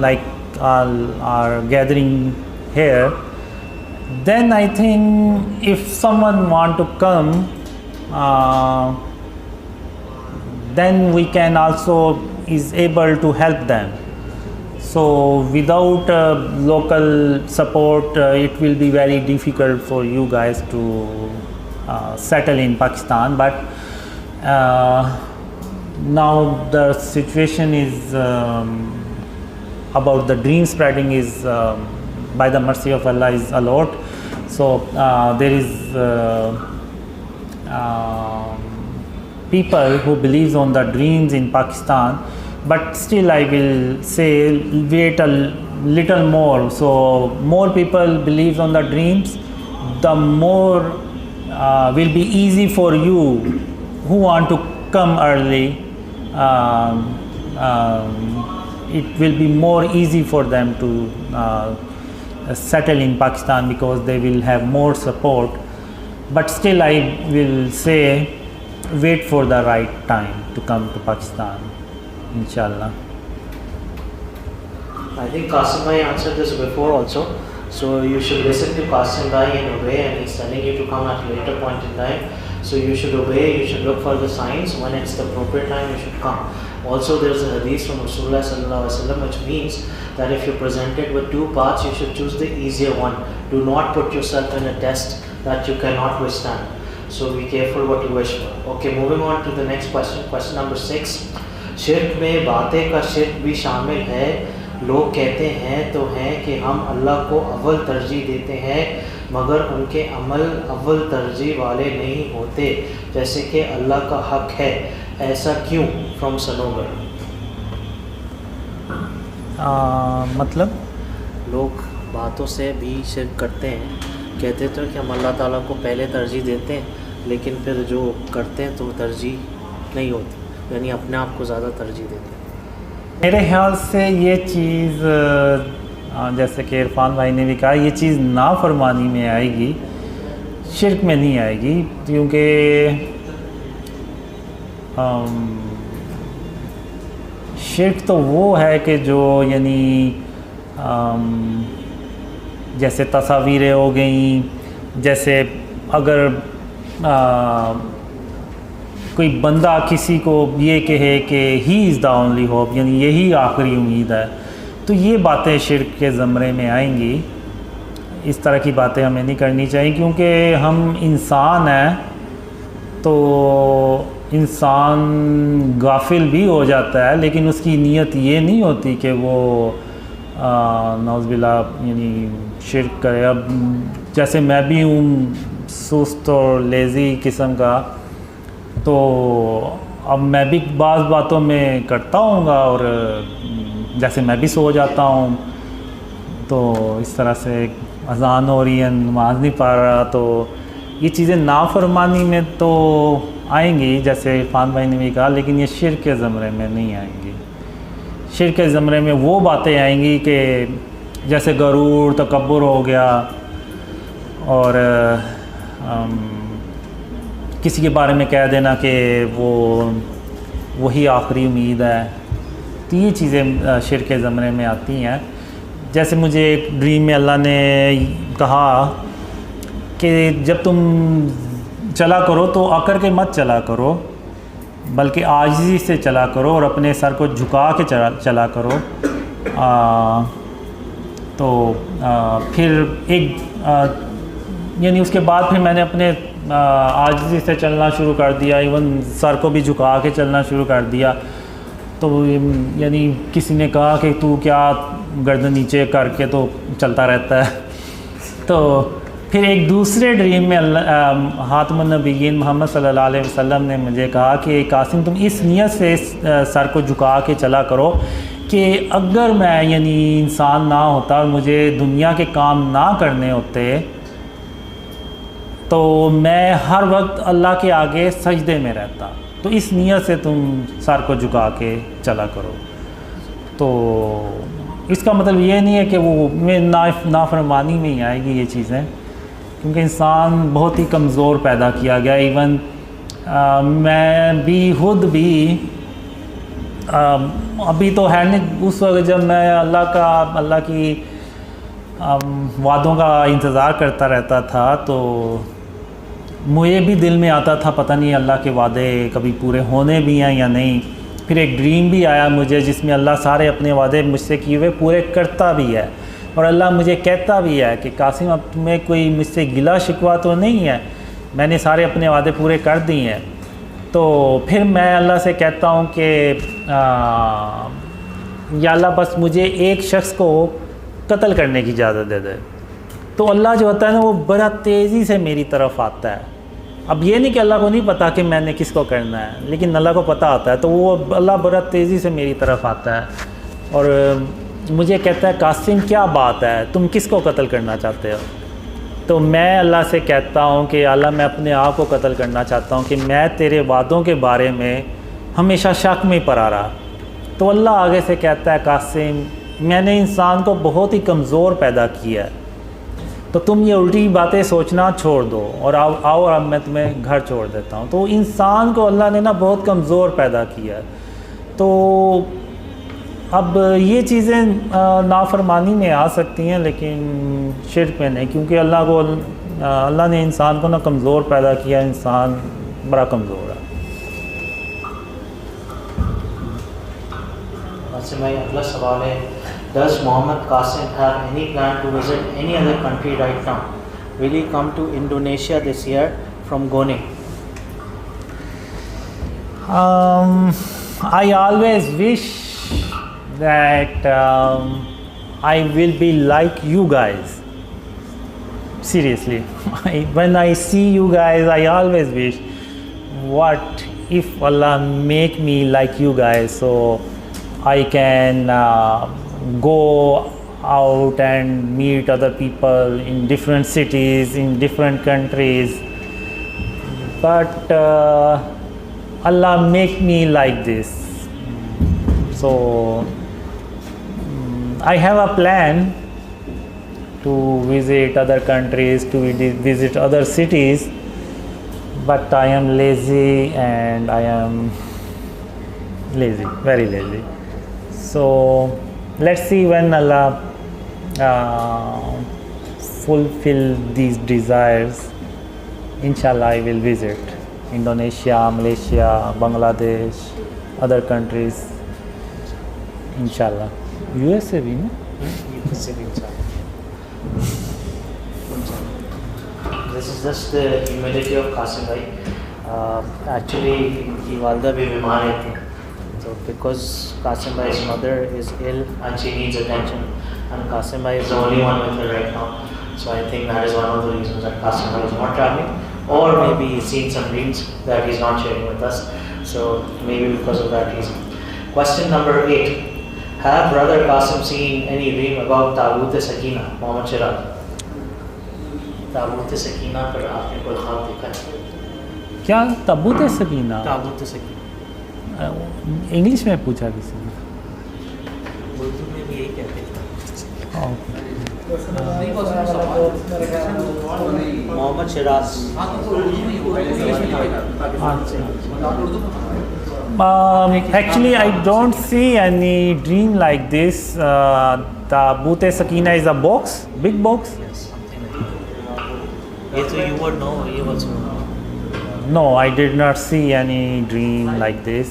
like all are gathering here, then I think if someone want to come, then we can also is able to help them. So without local support, it will be very difficult for you guys to settle in Pakistan. But now the situation is about the dream spreading is by the mercy of Allah is a lot. So there is people who believes on the dreams in Pakistan, but still I will say wait a little more. So more people believes on the dreams, the more will be easy for you who want to come early. It will be more easy for them to settle in Pakistan because they will have more support. But still I will say wait for the right time to come to Pakistan, inshallah. I think Qasim Bhai answered this before also. So you should listen to Qasim Bhai and obey, and he's telling you to come at a later point in time. So you should obey, you should look for the signs. When it's the appropriate time, you should come. Also, there's a hadith from Rasulullah sallallahu alaihi wasallam, which means that if you're presented with two paths, you should choose the easier one. Do not put yourself in a test that you cannot withstand. So be careful what you wish for. Okay, moving on to the next question. Question number 6. शिर्क में बातें का शिर्क भी शामिल है। लोग कहते हैं तो हैं कि हम अल्लाह को अव्वल तरजीह देते हैं, मगर उनके अमल अव्वल तरजीह वाले नहीं होते, जैसे कि अल्लाह का हक है। ऐसा क्यों? फ्रॉम सनोवर। मतलब लोग बातों से भी शिर्क करते हैं, कहते तो कि हम अल्लाह ताला को पहले तरजीह देते हैं, लेकिन फिर जो करते हैं तो तरजीह नहीं होती, यानी अपने आप को ज़्यादा तरजीह देते हैं। मेरे ख्याल से ये चीज़ जैसे कि इरफान भाई ने भी कहा, ये चीज़ नाफरमानी में आएगी, शिर्क में नहीं आएगी। क्योंकि शिर्क तो वो है कि जो यानी जैसे तस्वीरें हो गई, जैसे अगर कोई बंदा किसी को ये कहे कि he is the only hope, यानी यही आखिरी उम्मीद है, तो ये बातें शिर्क के ज़मरे में आएंगी। इस तरह की बातें हमें नहीं करनी चाहिए, क्योंकि हम इंसान हैं, तो इंसान गाफिल भी हो जाता है, लेकिन उसकी नीयत ये नहीं होती कि वो नौज़बिल्ला यानी शिर्क करे। अब जैसे मैं भी हूँ सुस्त और लेज़ी किस्म का, तो अब मैं भी बाज़ बातों में करता हूँगा, और जैसे मैं भी सो जाता हूँ, तो इस तरह से अज़ान हो रही है, नमाज़ नहीं पढ़ रहा, तो ये चीज़ें नाफरमानी में तो आएंगी, जैसे इरफान भाई ने भी कहा, लेकिन ये शिर्क के ज़मरे में नहीं आएंगी। शिर्क के ज़मरे में वो बातें आएंगी कि जैसे गरूर, तकब्बुर हो गया, और किसी के बारे में कह देना कि वो वही आखिरी उम्मीद है, तो ये चीज़ें शिर्क के ज़मरे में आती हैं। जैसे मुझे एक ड्रीम में अल्लाह ने कहा कि जब तुम चला करो तो अकड़ के मत चला करो, बल्कि आजिज़ी से चला करो और अपने सर को झुका के चला करो। फिर एक यानी उसके बाद फिर मैंने अपने आजिज़ी से चलना शुरू कर दिया, इवन सर को भी झुका के चलना शुरू कर दिया। तो यानी किसी ने कहा कि तू क्या गर्दन नीचे करके तो चलता रहता है। तो फिर एक दूसरे ड्रीम में हातिमुन नबिय्यीन मोहम्मद सल्लल्लाहु अलैहि वसल्लम ने मुझे कहा कि कासिम तुम इस नियत से सर को झुका के चला करो कि अगर मैं यानी इंसान ना होता और मुझे दुनिया के काम ना करने होते, तो मैं हर वक्त अल्लाह के आगे सजदे में रहता। तो इस नियत से तुम सर को झुका के चला करो। तो इसका मतलब ये नहीं है कि वो में नाफरमानी में ही आएगी ये चीज़ें, क्योंकि इंसान बहुत ही कमज़ोर पैदा किया गया। इवन मैं भी खुद भी अभी तो है नहीं, उस वक्त जब मैं अल्लाह की वादों का इंतज़ार करता रहता था तो मुझे भी दिल में आता था पता नहीं अल्लाह के वादे कभी पूरे होने भी हैं या नहीं। फिर एक ड्रीम भी आया मुझे जिसमें अल्लाह सारे अपने वादे मुझसे किए हुए पूरे करता भी है, और अल्लाह मुझे कहता भी है कि कासिम अब तुम्हें कोई मुझसे गिला शिकवा तो नहीं है, मैंने सारे अपने वादे पूरे कर दिए हैं। तो फिर मैं अल्लाह से कहता हूँ कि या अल्लाह बस मुझे एक शख्स को कत्ल करने की इजाज़त दे दे। तो अल्लाह जो होता है ना वो बड़ा तेज़ी से मेरी तरफ आता है। अब ये नहीं कि अल्लाह को नहीं पता कि मैंने किसको करना है, लेकिन अल्लाह को पता होता है, तो वो अल्लाह बड़ा तेज़ी से मेरी तरफ आता है और मुझे कहता है कासिम क्या बात है, तुम किसको कत्ल करना चाहते हो। तो मैं अल्लाह से कहता हूँ कि अल्लाह मैं अपने आप को कत्ल करना चाहता हूँ कि मैं तेरे वादों के बारे में हमेशा शक में पड़ा रहा। तो अल्लाह आगे से कहता है कासिम मैंने इंसान को बहुत ही कमज़ोर पैदा किया है, तो तुम ये उल्टी बातें सोचना छोड़ दो और आओ अब मैं तुम्हें घर छोड़ देता हूँ। तो इंसान को अल्लाह ने ना बहुत कमज़ोर पैदा किया है। तो अब ये चीज़ें नाफरमानी में आ सकती हैं लेकिन शिर्क में नहीं, क्योंकि अल्लाह ने इंसान को ना कमज़ोर पैदा किया, इंसान बड़ा कमज़ोर है। अच्छा भाई अगला सवाल है, Does Mohammed Qasim have any plan to visit any other country right now? Will he come to Indonesia this year from Gone? I always wish that I will be like you guys. Seriously, when I see you guys, I always wish, what if Allah make me like you guys, so I can go out and meet other people in different cities, in different countries. But Allah make me like this. So I have a plan to visit other countries, to visit other cities, but I am lazy and I am lazy, very lazy. So let's see when Allah fulfill these desires. Inshallah I will visit Indonesia, Malaysia, Bangladesh, other countries. Inshallah. USA भी ना? This is just the humility of Qasim bhai. Actually इनकी वालदा भी बीमार रहती हैं, so because Qasim bhai's mother is ill and she needs attention, and Qasim bhai is the only one with her right now. So I think that is one of the reasons that Qasim bhai is not traveling, or maybe he's seen some dreams that he's not sharing with us. So maybe because of that reason. Question number 8. Have brother Qasim seen any dream about Tabut Sakina, Mohammed Shiraz? ताबूत सकीना पर आपने कोई ख्वाब देखा है? क्या ताबूत सकीना? ताबूत सकीना इंग्लिश में पूछा किसी ने? उर्दू में भी यही कहते हैं। Mohammad Siraj. Actually, I don't see any dream like this. Tabut Sakina is a box, big box. ये तो you would know, ये also know. No, I did not see any dream like this.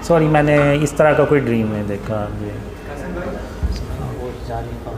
Sorry, मैंने इस तरह का कोई ड्रीम नहीं देखा। वो जाने का